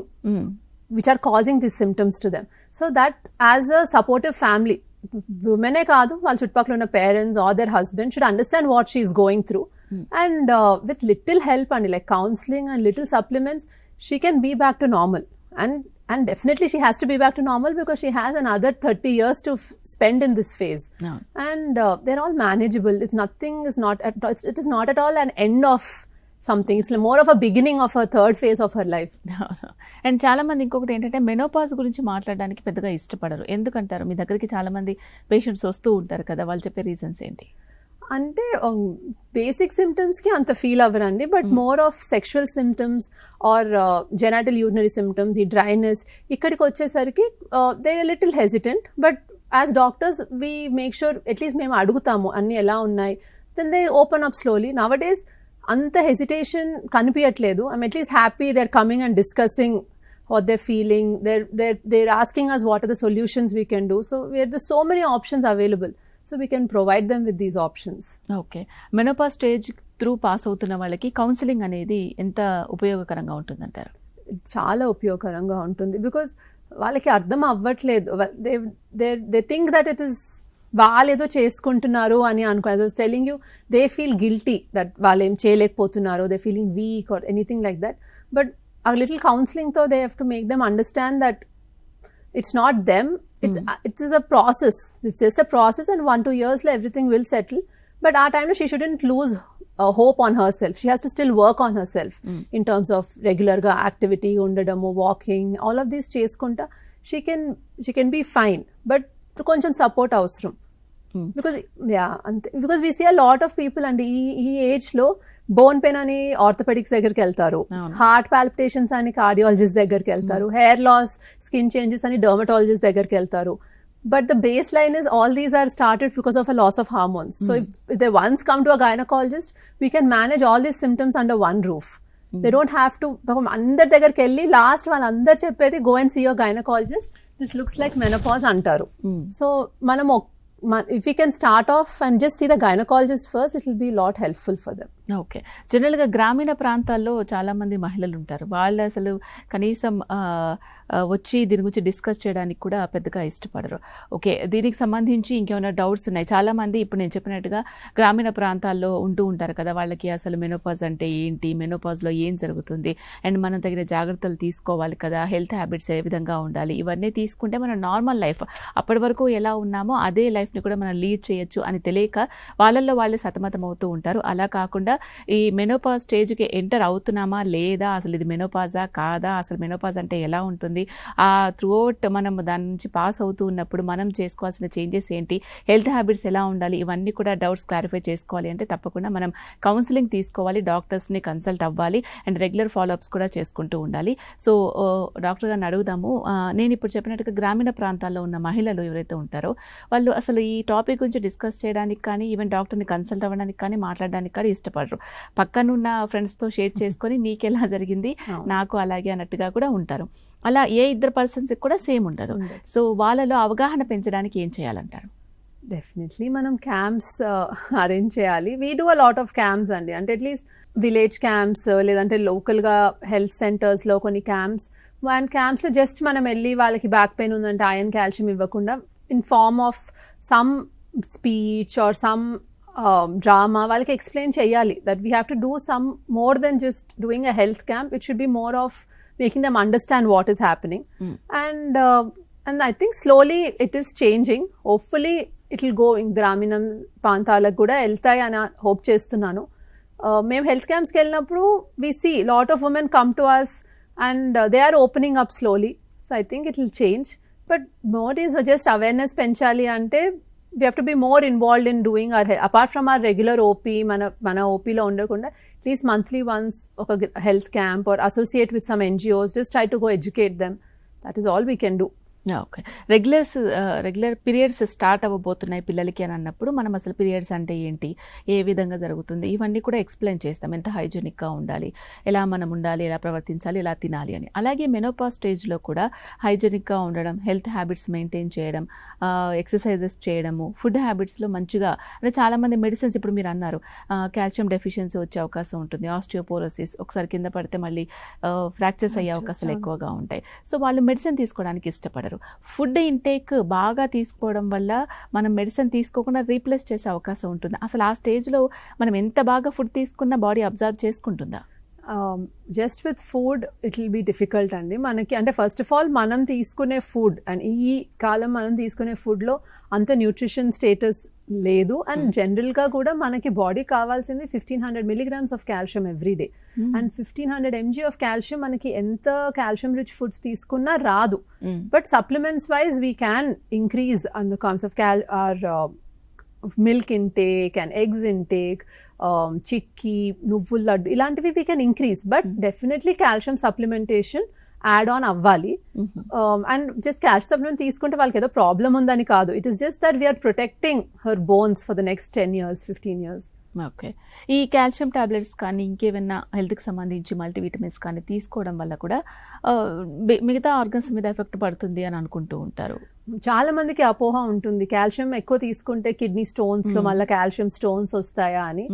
which are causing these symptoms to them. So that as a supportive family, women kaadu, వాళ్ళ చుట్టుపక్కల ఉన్న parents or their husband should understand what she is going through. And with little help and like counseling and little supplements, she can be back to normal. And definitely she has to be back to normal because she has another 30 years to spend in this phase. Yeah. And they're all manageable. It is not at all an end of something. It's more of a beginning of a third phase of her life. And చాలా మంది ఇంకొకటి ఏంటంటే menopause గురించి మాట్లాడడానికి పెద్దగా ఇష్టపడరు. ఎందుకంటారు? మీ దగ్గరికి చాలా మంది పేషెంట్స్ వస్తూ ఉంటారు కదా, వాళ్ళు చెప్పే రీజన్స్ ఏంటి? అంటే బేసిక్ సిమ్టమ్స్కి అంత ఫీల్ అవ్వరండి, but more of sexual symptoms or genital urinary symptoms, ఈ డ్రైనెస్ ఇక్కడికి వచ్చేసరికి they are little hesitant. But as doctors we make sure at least మేము అడుగుతాము అన్నీ ఎలా ఉన్నాయి, then they open up slowly. Nowadays అంత హెసిటేషన్ కనిపించట్లేదు. I'm at least happy they are coming and discussing what they're feeling. They're asking us what are the solutions we can do. So there's so many options available. So we can provide them with these options. Okay. Menopause stage through pass అవుతున్న వాళ్ళకి counselling అనేది ఎంత ఉపయోగకరంగా ఉంటుందంటారు? చాలా ఉపయోగకరంగా ఉంటుంది. Because వాళ్ళకి అర్థం అవ్వట్లేదు. They think that it is వాళ్ళు ఏదో చేసుకుంటున్నారు అని అనుకున్నారు. Telling you, they feel guilty that వాళ్ళు ఏం చేయలేకపోతున్నారు, they feeling week or anything like that. But a little counseling though, they have to make them understand that it's not them, it is a process. It's just a process, and 1-2 years everything will settle. But our time she shouldn't lose hope on herself. She has to still work on herself in terms of regular activity, undadamu, walking, all of these cheskunta she can be fine. But koncham support avasram. Because we see a lot of people and ఈ age లో bone pain అని orthopaedics దగ్గరికి వెళ్తారు, heart palpitations అని cardiologist దగ్గరికి వెళ్తారు, hair loss, skin changes అని dermatologist దగ్గరికి వెళ్తారు. But the base line is all these are started because of a loss of hormones. So if they once come to a gynaecologist, we can manage all these symptoms under one roof. They don't have to అందరి దగ్గరికి వెళ్ళి last వాళ్ళందరూ చెప్పేది go and see your gynaecologist, this looks like menopause అంటారు. So మనం if we can start off and just see the gynecologist first, it will be a lot helpful for them. Okay. జనరల్గా గ్రామీణ ప్రాంతాల్లో చాలామంది మహిళలు ఉంటారు. వాళ్ళు అసలు కనీసం వచ్చి దీని గురించి డిస్కస్ చేయడానికి కూడా పెద్దగా ఇష్టపడరు. ఓకే, దీనికి సంబంధించి ఇంకేమైనా డౌట్స్ ఉన్నాయి? చాలామంది ఇప్పుడు నేను చెప్పినట్టుగా గ్రామీణ ప్రాంతాల్లో ఉంటూ ఉంటారు కదా, వాళ్ళకి అసలు మెనోపాజ్ అంటే ఏంటి, మెనోపాజ్లో ఏం జరుగుతుంది, అండ్ మనం తగిన జాగ్రత్తలు తీసుకోవాలి కదా, హెల్త్ హ్యాబిట్స్ ఏ విధంగా ఉండాలి, ఇవన్నీ తీసుకుంటే మన నార్మల్ లైఫ్ అప్పటి వరకు ఎలా ఉన్నామో అదే లైఫ్ని కూడా మనం లీడ్ చేయొచ్చు అని తెలియక వాళ్ళల్లో వాళ్ళే సతమతం అవుతూ ఉంటారు. అలా కాకుండా ఈ మెనోపాజ్ స్టేజ్కి ఎంటర్ అవుతున్నామా లేదా, అసలు ఇది మెనోపాజా కాదా, అసలు మెనోపాజ్ అంటే ఎలా ఉంటుంది, త్రూ అవుట్ మనం దాని నుంచి పాస్ అవుతూ ఉన్నప్పుడు మనం చేసుకోవాల్సిన చేంజెస్ ఏంటి, హెల్త్ హ్యాబిట్స్ ఎలా ఉండాలి, ఇవన్నీ కూడా డౌట్స్ క్లారిఫై చేసుకోవాలి అంటే తప్పకుండా మనం కౌన్సిలింగ్ తీసుకోవాలి, డాక్టర్స్ని కన్సల్ట్ అవ్వాలి, అండ్ రెగ్యులర్ ఫాలోఅప్స్ కూడా చేసుకుంటూ ఉండాలి. సో డాక్టర్ గారిని అడుగుదాము. నేను ఇప్పుడు చెప్పినట్టుగా గ్రామీణ ప్రాంతాల్లో ఉన్న మహిళలు ఎవరైతే ఉంటారో వాళ్ళు అసలు ఈ టాపిక్ గురించి డిస్కస్ చేయడానికి కానీ, ఈవెన్ డాక్టర్ని కన్సల్ట్ అవ్వడానికి కానీ, మాట్లాడడానికి కానీ ఇష్టపడరు. పక్కనున్న ఫ్రెండ్స్తో షేర్ చేసుకొని నీకెలా జరిగింది, నాకు అలాగే అన్నట్టుగా కూడా ఉంటారు. అలా ఏ ఇద్దరు పర్సన్స్కి కూడా సేమ్ ఉండదు. సో వాళ్ళలో అవగాహన పెంచడానికి ఏం చేయాలంటారు? డెఫినెట్లీ మనం క్యాంప్స్ అరేంజ్ చేయాలి. We do a lot of camps అండి. అంటే అట్లీస్ట్ విలేజ్ క్యాంప్స్ లేదంటే లోకల్గా హెల్త్ సెంటర్స్లో కొన్ని క్యాంప్స్, అండ్ క్యాంప్స్లో జస్ట్ మనం వెళ్ళి వాళ్ళకి బ్యాక్ పెయిన్ ఉందంటే ఐరన్ కాల్షియం ఇవ్వకుండా in form of some speech or some drama వాళ్ళకి ఎక్స్ప్లెయిన్ చేయాలి that we have to do some more than just doing a health camp. It should be more of making them understand what is happening. And I think slowly it is changing. Hopefully it will go in గ్రామీణ ప్రాంతాలకు కూడా వెళ్తాయి అని hope చేస్తున్నాను. మేము health క్యాంప్స్కి వెళ్ళినప్పుడు we see lot of women come to us and they are opening up slowly. So I think it will change. But more is just awareness పెంచాలి అంటే we have to be more involved in doing our, apart from our regular OP, మన OPలో ఉండకుండా at least monthly once ఒక health camp or associate with some NGOs, just try to go educate them. That is all we can do. Okay. Regular periods start అవ్వబోతున్నాయి పిల్లలకి అని అన్నప్పుడు మనం అసలు periods అంటే ఏంటి, ఏ విధంగా జరుగుతుంది, ఇవన్నీ కూడా ఎక్స్ప్లెయిన్ చేస్తాం. ఎంత హైజీనిక్గా ఉండాలి, ఎలా మనం ఉండాలి, ఎలా ప్రవర్తించాలి, ఎలా తినాలి అని. అలాగే మెనోపాజ్ స్టేజ్లో కూడా హైజీనిక్గా ఉండడం, హెల్త్ హ్యాబిట్స్ మెయింటైన్ చేయడం, ఎక్సర్సైజెస్ చేయడము, ఫుడ్ హ్యాబిట్స్లో మంచిగా, అంటే చాలామంది మెడిసిన్స్ ఇప్పుడు మీరు అన్నారు కాల్షియం డెఫిషియన్సీ వచ్చే అవకాశం ఉంటుంది, ఆస్టియోపోరోసిస్, ఒకసారి కింద పడితే మళ్ళీ ఫ్రాక్చర్స్ అయ్యే అవకాశాలు ఎక్కువగా ఉంటాయి. సో వాళ్ళు మెడిసిన్ తీసుకోవడానికి ఇష్టపడరు. ఫుడ్ ఇంటేక్ బాగా తీసుకోవడం వల్ల మనం మెడిసిన్ తీసుకోకుండా రీప్లేస్ చేసే అవకాశం ఉంటుంది. అసలు ఆ స్టేజ్లో మనం ఎంత బాగా ఫుడ్ తీసుకున్నా బాడీ అబ్జర్వ్ చేసుకుంటుందా? Just with food it will be difficult అండి మనకి. అంటే ఫస్ట్ ఆఫ్ ఆల్ మనం తీసుకునే ఫుడ్ అండ్ ఈ కాలం మనం తీసుకునే ఫుడ్లో అంత న్యూట్రిషన్ స్టేటస్ లేదు. అండ్ జనరల్గా కూడా మనకి బాడీ కావాల్సింది 1500 milligrams of calcium every day. And 1500 mg of calcium మనకి ఎంత కాల్షియం రిచ్ ఫుడ్స్ తీసుకున్నా రాదు. But supplements wise we can increase on the counts of milk intake and eggs intake, chikki, నువ్వుల లడ్డు, ఇలాంటివి we can increase. But definitely calcium supplementation add on అవ్వాలి. And just calcium supplement తీసుకుంటే వాళ్ళకి ఏదో problem ఉందని కాదు. It is just that we're protecting her bones for the next 10 years, 15 years. Okay. ఈ calcium tablets కానీ ఇంకేమైనా హెల్త్కి సంబంధించి మల్టీవిటమిన్స్ కానీ తీసుకోవడం వల్ల కూడా మిగతా ఆర్గన్స్ మీద ఎఫెక్ట్ పడుతుంది అని అనుకుంటూ ఉంటారు. చాలా మందికి అపోహ ఉంటుంది కాల్షియం ఎక్కువ తీసుకుంటే కిడ్నీ స్టోన్స్లో మళ్ళీ కాల్షియం స్టోన్స్ వస్తాయా అని.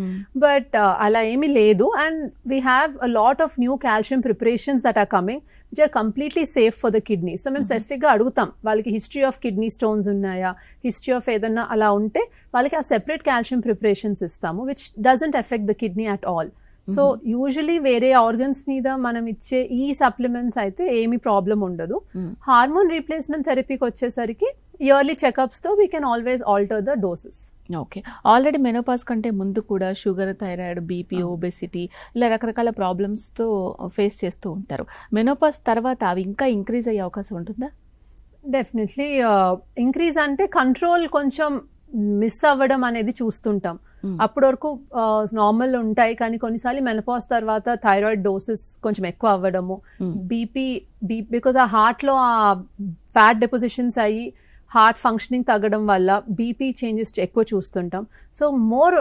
బట్ అలా ఏమీ లేదు. And we have a lot of new calcium preparations that are coming which are completely safe for the kidney. So మేము స్పెసిఫిక్గా అడుగుతాం వాళ్ళకి హిస్టరీ ఆఫ్ కిడ్నీ స్టోన్స్ ఉన్నాయా, హిస్టరీ ఆఫ్ ఏదన్నా అలా ఉంటే వాళ్ళకి ఆ సెపరేట్ కాల్షియం ప్రిపరేషన్స్ ఇస్తాము which doesn't affect the kidney at all. So usually వేరే ఆర్గన్స్ మీద మనం ఇచ్చే ఈ సప్లిమెంట్స్ అయితే ఏమి ప్రాబ్లం ఉండదు. హార్మోన్ రీప్లేస్మెంట్ థెరపీకి వచ్చేసరికి ఇయర్లీ చెకప్స్తో we can always alter the doses. Okay. Already menopause కంటే ముందు కూడా షుగర్, థైరాయిడ్, బీపీ, ఒబెసిటీ ఇలా రకరకాల ప్రాబ్లమ్స్తో ఫేస్ చేస్తూ ఉంటారు. మెనోపాజ్ తర్వాత అవి ఇంకా ఇంక్రీజ్ అయ్యే అవకాశం ఉంటుందా? డెఫినెట్లీ ఇంక్రీజ్ అంటే కంట్రోల్ కొంచెం మిస్ అవ్వడం అనేది చూస్తుంటాం. అప్పటి వరకు నార్మల్ ఉంటాయి కానీ కొన్నిసార్లు మెనోపాజ్ తర్వాత థైరాయిడ్ డోసెస్ కొంచెం ఎక్కువ అవ్వడము, బీపీ బికాజ్ ఆ హార్ట్లో ఆ ఫ్యాట్ డెపోజిషన్స్ అయ్యి హార్ట్ ఫంక్షనింగ్ తగ్గడం వల్ల బీపీ చేంజెస్ ఎక్కువ చూస్తుంటాం. So more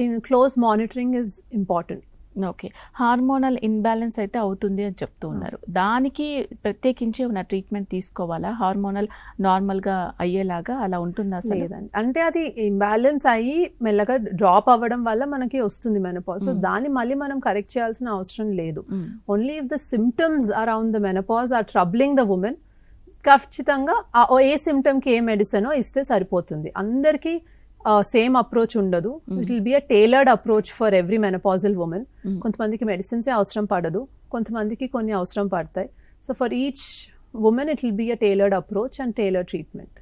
in close monitoring is important. Okay. Hormonal imbalance అయితే అవుతుంది అని చెప్తూ ఉన్నారు. దానికి ప్రత్యేకించి ఏమైనా ట్రీట్మెంట్ తీసుకోవాలా? హార్మోనల్ నార్మల్గా అయ్యేలాగా అలా ఉంటుందా అసలు? లేదండి, అంటే అది ఇంబ్యాలెన్స్ అయ్యి మెల్లగా డ్రాప్ అవ్వడం వల్ల మనకి వస్తుంది మెనపాజ్. సో దాన్ని మళ్ళీ మనం కరెక్ట్ చేయాల్సిన అవసరం లేదు. Only if the symptoms around the menopause are troubling the women, ఖచ్చితంగా ఏ సిమ్టమ్కి ఏ మెడిసినో ఇస్తే సరిపోతుంది. అందరికీ సేమ్ అప్రోచ్ ఉండదు. It will be a tailored approach for every menopausal women. కొంతమందికి మెడిసిన్సే అవసరం పడదు, కొంతమందికి కొన్ని అవసరం పడతాయి. So for each women it will be a tailored approach and tailored treatment.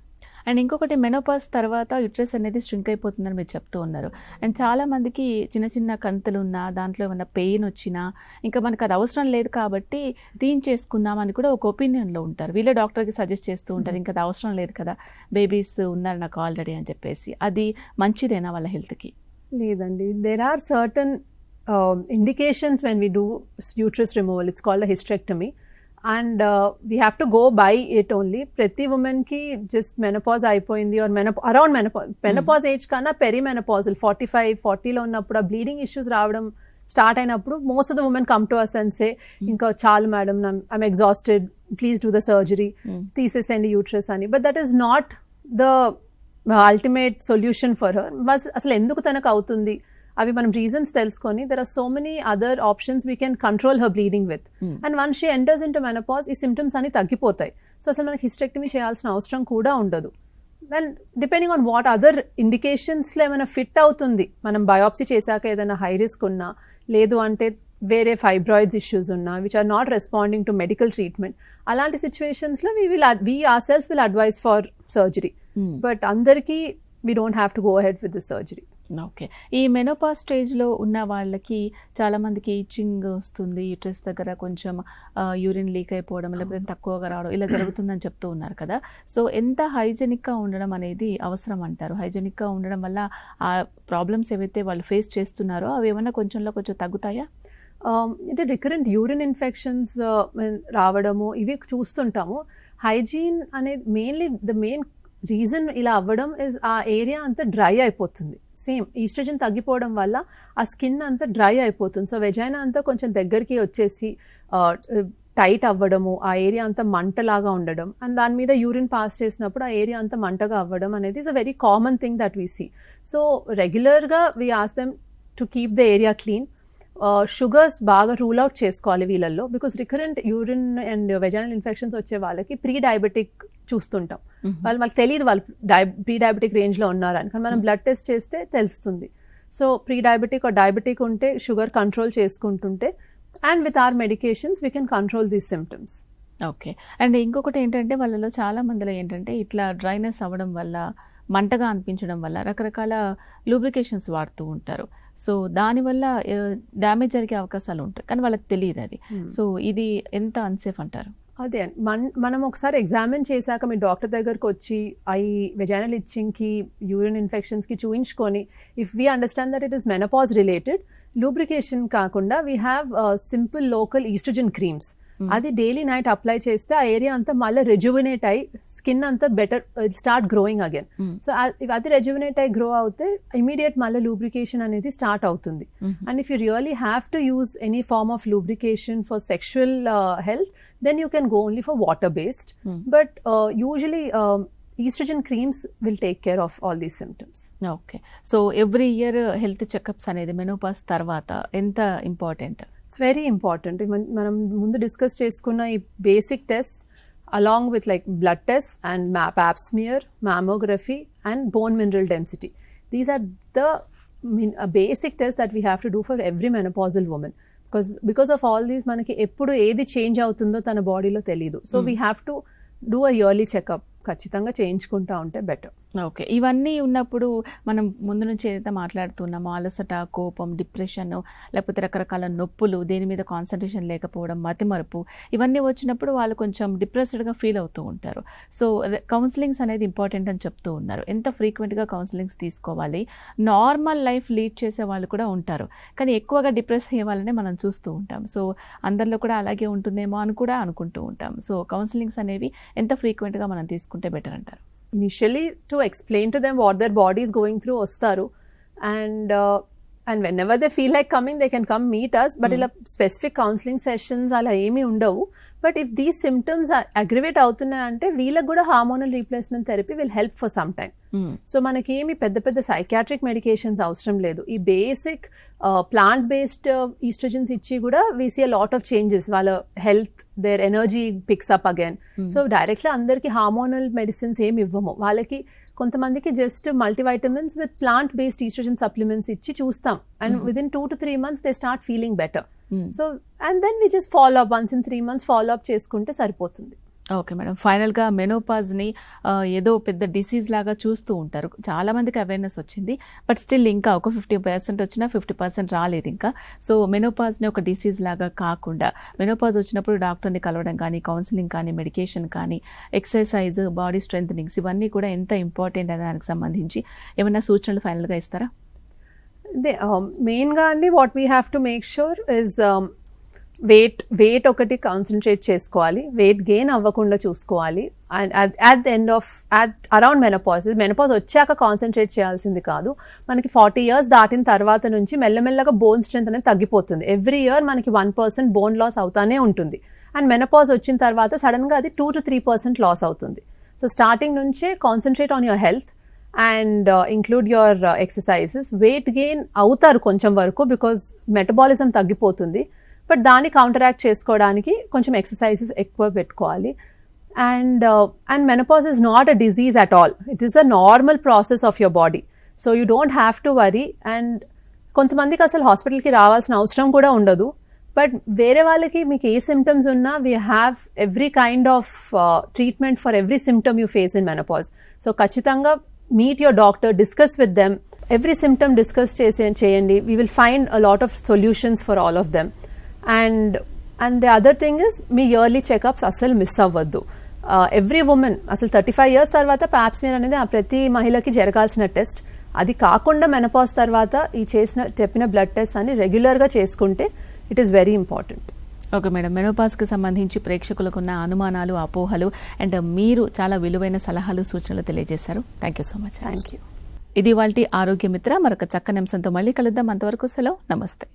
And ఇంకొకటి, మెనోపాజ్ తర్వాత యుట్రస్ అనేది స్ట్రింక్ అయిపోతుందని మీరు చెప్తూ ఉన్నారు. అండ్ చాలా మందికి చిన్న చిన్న కంతులు ఉన్నా, దాంట్లో ఏమైనా పెయిన్ వచ్చినా, ఇంకా మనకు అది అవసరం లేదు కాబట్టి తీయించేసుకుందాం అని కూడా ఒక ఒపీనియన్లో ఉంటారు. వీళ్ళే డాక్టర్కి సజెస్ట్ చేస్తూ ఉంటారు, ఇంకా అది అవసరం లేదు కదా, బేబీస్ ఉన్నారు నాకు ఆల్రెడీ అని చెప్పేసి. అది మంచిదేనా వాళ్ళ హెల్త్కి? లేదండి, there are certain indications when we do uterus removal. It's called a hysterectomy. And we have to go by it only. ప్రతి ఉమెన్కి జస్ట్ మెనపాజ్ అయిపోయింది ఆర్ అరౌండ్ మెనపాజ్ ఏజ్ కన్నా పెరిమెనపాజల్ 45-40లో ఉన్నప్పుడు ఆ బ్లీడింగ్ ఇష్యూస్ రావడం స్టార్ట్ అయినప్పుడు most of the women come to us and say, ఇంకా చాలు madam, I'm exhausted, please do the surgery, తీసేసండి యూట్రస్ అని. But that is not the ultimate solution for her. అసలు ఎందుకు తనకు అవుతుంది, అవి మనం రీజన్స్ తెలుసుకొని, there are so many other options we can control her bleeding with. And once she enters in to menopause ఈ సిమ్టమ్స్ అన్ని తగ్గిపోతాయి. సో అసలు మనకి హిస్టెక్టమీ చేయాల్సిన అవసరం కూడా ఉండదు. And depending on what other ఇండికేషన్స్లో ఏమైనా ఫిట్ అవుతుంది, మనం బయాప్సీ చేశాక ఏదైనా హై రిస్క్ ఉన్నా, లేదు అంటే వేరే ఫైబ్రాయిడ్స్ ఇష్యూస్ ఉన్నా which are not responding to medical treatment, అలాంటి సిచ్యువేషన్స్లో we ourselves will advise for surgery. But అందరికీ we don't have to go ahead with the surgery. Okay. ఈ మెనోపాజ్ స్టేజ్లో ఉన్న వాళ్ళకి చాలామందికి ఇచ్చింగ్ వస్తుంది, యూట్రస్ దగ్గర కొంచెం యూరిన్ లీక్ అయిపోవడం, లేకపోతే తక్కువగా రావడం, ఇలా జరుగుతుందని చెప్తూ ఉన్నారు కదా. సో ఎంత హైజెనిక్గా ఉండడం అనేది అవసరం అంటారు? హైజెనిక్గా ఉండడం వల్ల ఆ ప్రాబ్లమ్స్ ఏవైతే వాళ్ళు ఫేస్ చేస్తున్నారో అవి ఏమైనా కొంచెం తగ్గుతాయా? అంటే రికరెంట్ యూరిన్ ఇన్ఫెక్షన్స్ రావడము ఇవి చూస్తుంటాము. హైజీన్ అనేది మెయిన్ రీజన్ ఇలా అవ్వడం ఇస్ ఆ ఏరియా అంతా డ్రై అయిపోతుంది. సేమ్ ఈస్ట్రోజన్ తగ్గిపోవడం వల్ల ఆ స్కిన్ అంతా డ్రై అయిపోతుంది. సో వెజైనా అంతా కొంచెం దగ్గరికి వచ్చేసి టైట్ అవ్వడము, ఆ ఏరియా అంతా మంటలాగా ఉండడం, అండ్ దాని మీద యూరిన్ పాస్ చేసినప్పుడు ఆ ఏరియా అంతా మంటగా అవ్వడం అనేది is a very common thing that we see. So రెగ్యులర్గా we ask them to keep the area clean. Sugars బాగా రూల్ అవుట్ చేసుకోవాలి వీళ్ళల్లో, because recurrent urine and vaginal infections వచ్చే వాళ్ళకి ప్రీ డయాబెటిక్ చూస్తుంటాం. వాళ్ళకి తెలియదు వాళ్ళు ప్రీ డయాబెటిక్ రేంజ్లో ఉన్నారని, కానీ మనం బ్లడ్ టెస్ట్ చేస్తే తెలుస్తుంది. So pre diabetic or diabetic ఉంటే షుగర్ కంట్రోల్ చేసుకుంటుంటే, and with our medications we can control these symptoms. Okay. And ఇంకొకటి ఏంటంటే వాళ్ళలో చాలా మందిలో ఏంటంటే ఇట్లా డ్రైనెస్ అవ్వడం వల్ల, మంటగా అనిపించడం వల్ల రకరకాల లూబ్రికేషన్స్ వాడుతూ ఉంటారు. సో దానివల్ల డ్యామేజ్ జరిగే అవకాశాలు ఉంటాయి, కానీ వాళ్ళకి తెలియదు అది. సో ఇది ఎంత అన్సేఫ్ అంటారు? అదే మనం ఒకసారి ఎగ్జామిన్ చేశాక మీ డాక్టర్ దగ్గరకు వచ్చి ఈ వెజైనల్ ఇచ్చింగ్కి, యూరిన్ ఇన్ఫెక్షన్స్కి చూయించుకొని, if we understand that it is menopause related, lubrication కాకుండా we have simple local estrogen creams. అది డైలీ నైట్ అప్లై చేస్తే ఆ ఏరియా అంతా మళ్ళీ రెజ్యువినేట్ అయ్యి స్కిన్ అంతా better start growing again. So అది రెజ్యువినేట్ అయ్యి గ్రో అవుతే ఇమీడియట్ మళ్ళీ లూబ్రికేషన్ అనేది స్టార్ట్ అవుతుంది. And if you really have to use any form of lubrication for sexual health, then you can go only for water-based. But usually estrogen creams will take care of all these symptoms. Okay. So every year health checkups అనేది menopause తర్వాత ఎంత important? It's very important. మనం ముందు discuss చేసుకున్న ఈ basic test along with like blood tests and pap smear, mammography and bone mineral density. These are the basic tests that we have to do for every menopausal woman. Because of all these, మనకి ఎప్పుడు ఏది change అవుతుందో తన బాడీలో తెలియదు. So we have to do a yearly checkup. ఖచ్చితంగా చేయించుకుంటా ఉంటే better. Okay. ఇవన్నీ ఉన్నప్పుడు మనం ముందు నుంచి ఏదైతే మాట్లాడుతున్నామో, అలసట, కోపం, డిప్రెషన్, లేకపోతే రకరకాల నొప్పులు, దేని మీద కాన్సన్ట్రేషన్ లేకపోవడం, మతిమరుపు, ఇవన్నీ వచ్చినప్పుడు వాళ్ళు కొంచెం డిప్రెస్డ్గా ఫీల్ అవుతూ ఉంటారు. సో కౌన్సిలింగ్స్ అనేది ఇంపార్టెంట్ అని చెప్తూ ఉన్నారు. ఎంత ఫ్రీక్వెంట్గా కౌన్సిలింగ్స్ తీసుకోవాలి? నార్మల్ లైఫ్ లీడ్ చేసే వాళ్ళు కూడా ఉంటారు, కానీ ఎక్కువగా డిప్రెస్ అయ్యే వాళ్ళనే మనం చూస్తూ ఉంటాం. సో అందరిలో కూడా అలాగే ఉంటుందేమో అని కూడా అనుకుంటూ ఉంటాం. సో కౌన్సిలింగ్స్ అనేవి ఎంత ఫ్రీక్వెంట్గా మనం తీసుకుంటే బెటర్ అంటారు? Initially to explain to them what their body is going through వస్తారు, and and whenever they feel like coming they can come meet us. But ఇలా స్పెసిఫిక్ కౌన్సిలింగ్ సెషన్స్ అలా ఏమీ ఉండవు. But if these symptoms aggravate అవుతున్నాయంటే వీళ్ళకి కూడా hormonal replacement therapy will help for some time. So మనకి ఏమి పెద్ద పెద్ద సైకాట్రిక్ మెడికేషన్స్ అవసరం లేదు. ఈ బేసిక్ ప్లాంట్ బేస్డ్ ఈస్ట్రోజన్స్ ఇచ్చి కూడా we see a lot of changes. వాళ్ళ health, their energy picks up again. So directly అందరికి హార్మోనల్ మెడిసిన్స్ ఏమి ఇవ్వము. వాళ్ళకి కొంతమందికి just multivitamins with plant based estrogen supplements ఇచ్చి చూస్తాం. And within 2 to 3 months they start feeling better. So and then we just follow up, once in 3 months follow up చేసుకుంటే సరిపోతుంది. Okay madam, ఫైనల్గా మెనోపాజ్ని ఏదో పెద్ద డిసీజ్ లాగా చూస్తూ ఉంటారు. చాలా మందికి అవేర్నెస్ వచ్చింది, బట్ స్టిల్ ఇంకా ఒక 50% వచ్చినా 50% రాలేదు ఇంకా. సో మెనోపాజ్ని ఒక డిసీజ్ లాగా కాకుండా మెనోపాజ్ వచ్చినప్పుడు డాక్టర్ని కలవడం కానీ, కౌన్సిలింగ్ కానీ, మెడికేషన్ కానీ, ఎక్సర్సైజ్, బాడీ స్ట్రెంథనింగ్స్ ఇవన్నీ కూడా ఎంత ఇంపార్టెంట్ అనే దానికి సంబంధించి ఏమైనా సూచనలు ఫైనల్గా ఇస్తారా? అదే మెయిన్గా అండి, what we have to make sure is weight ఒకటి కాన్సన్ట్రేట్ చేసుకోవాలి. వెయిట్ గెయిన్ అవ్వకుండా చూసుకోవాలి. And at the end of around menopause వచ్చాక కాన్సన్ట్రేట్ చేయాల్సింది కాదు. మనకి 40 years దాటిన తర్వాత నుంచి మెల్లమెల్లగా బోన్ స్ట్రెంత్ అనేది తగ్గిపోతుంది. ఎవ్రీ ఇయర్ మనకి 1% బోన్ లాస్ అవుతానే ఉంటుంది. అండ్ మెనోపాజ్ వచ్చిన తర్వాత సడన్గా అది 2 to 3% లాస్ అవుతుంది. సో స్టార్టింగ్ నుంచే concentrate on your health and include your exercises. Weight gain అవుతారు కొంచెం వరకు బికాజ్ మెటబాలిజం తగ్గిపోతుంది. బట్ దాన్ని కౌంటరాక్ట్ చేసుకోవడానికి కొంచెం ఎక్సర్సైజెస్ ఎక్కువ పెట్టుకోవాలి. And menopause is not a disease at all. It is a normal process of your body. So you don't have to worry. And కొంతమందికి అసలు హాస్పిటల్కి రావాల్సిన అవసరం కూడా ఉండదు. బట్ వేరే వాళ్ళకి మీకు ఏ సిమ్టమ్స్ ఉన్నా we have every kind of treatment for every symptom you face in menopause. So ఖచ్చితంగా meet your doctor, discuss with them. Every symptom discuss చేయండి. We will find a lot of solutions for all of them. And the other thing is me yearly checkups అస్సలు miss అవ్వద్దు. Every women అసలు 35 years తర్వాత Pap smear అనేది ప్రతి మహిళకి జరగాల్సిన test. అది కాకుండా మెనోపాజ్ తర్వాత ఈ చెప్పిన బ్లడ్ టెస్ట్ అని రెగ్యులర్గా చేసుకుంటే it is very important. Okay madam, మెనోపాజ్కి సంబంధించి ప్రేక్షకులకున్న అనుమానాలు, అపోహలు అండ్ మీరు చాలా విలువైన సలహాలు, సూచనలు తెలియజేశారు. Thank you so much. Thank you. ఇది ఇవాల్టి ఆరోగ్య మిత్ర. మరొక చక్కని అంశంతో మళ్ళీ కలుద్దాం. అంతవరకు సెలవు. నమస్తే.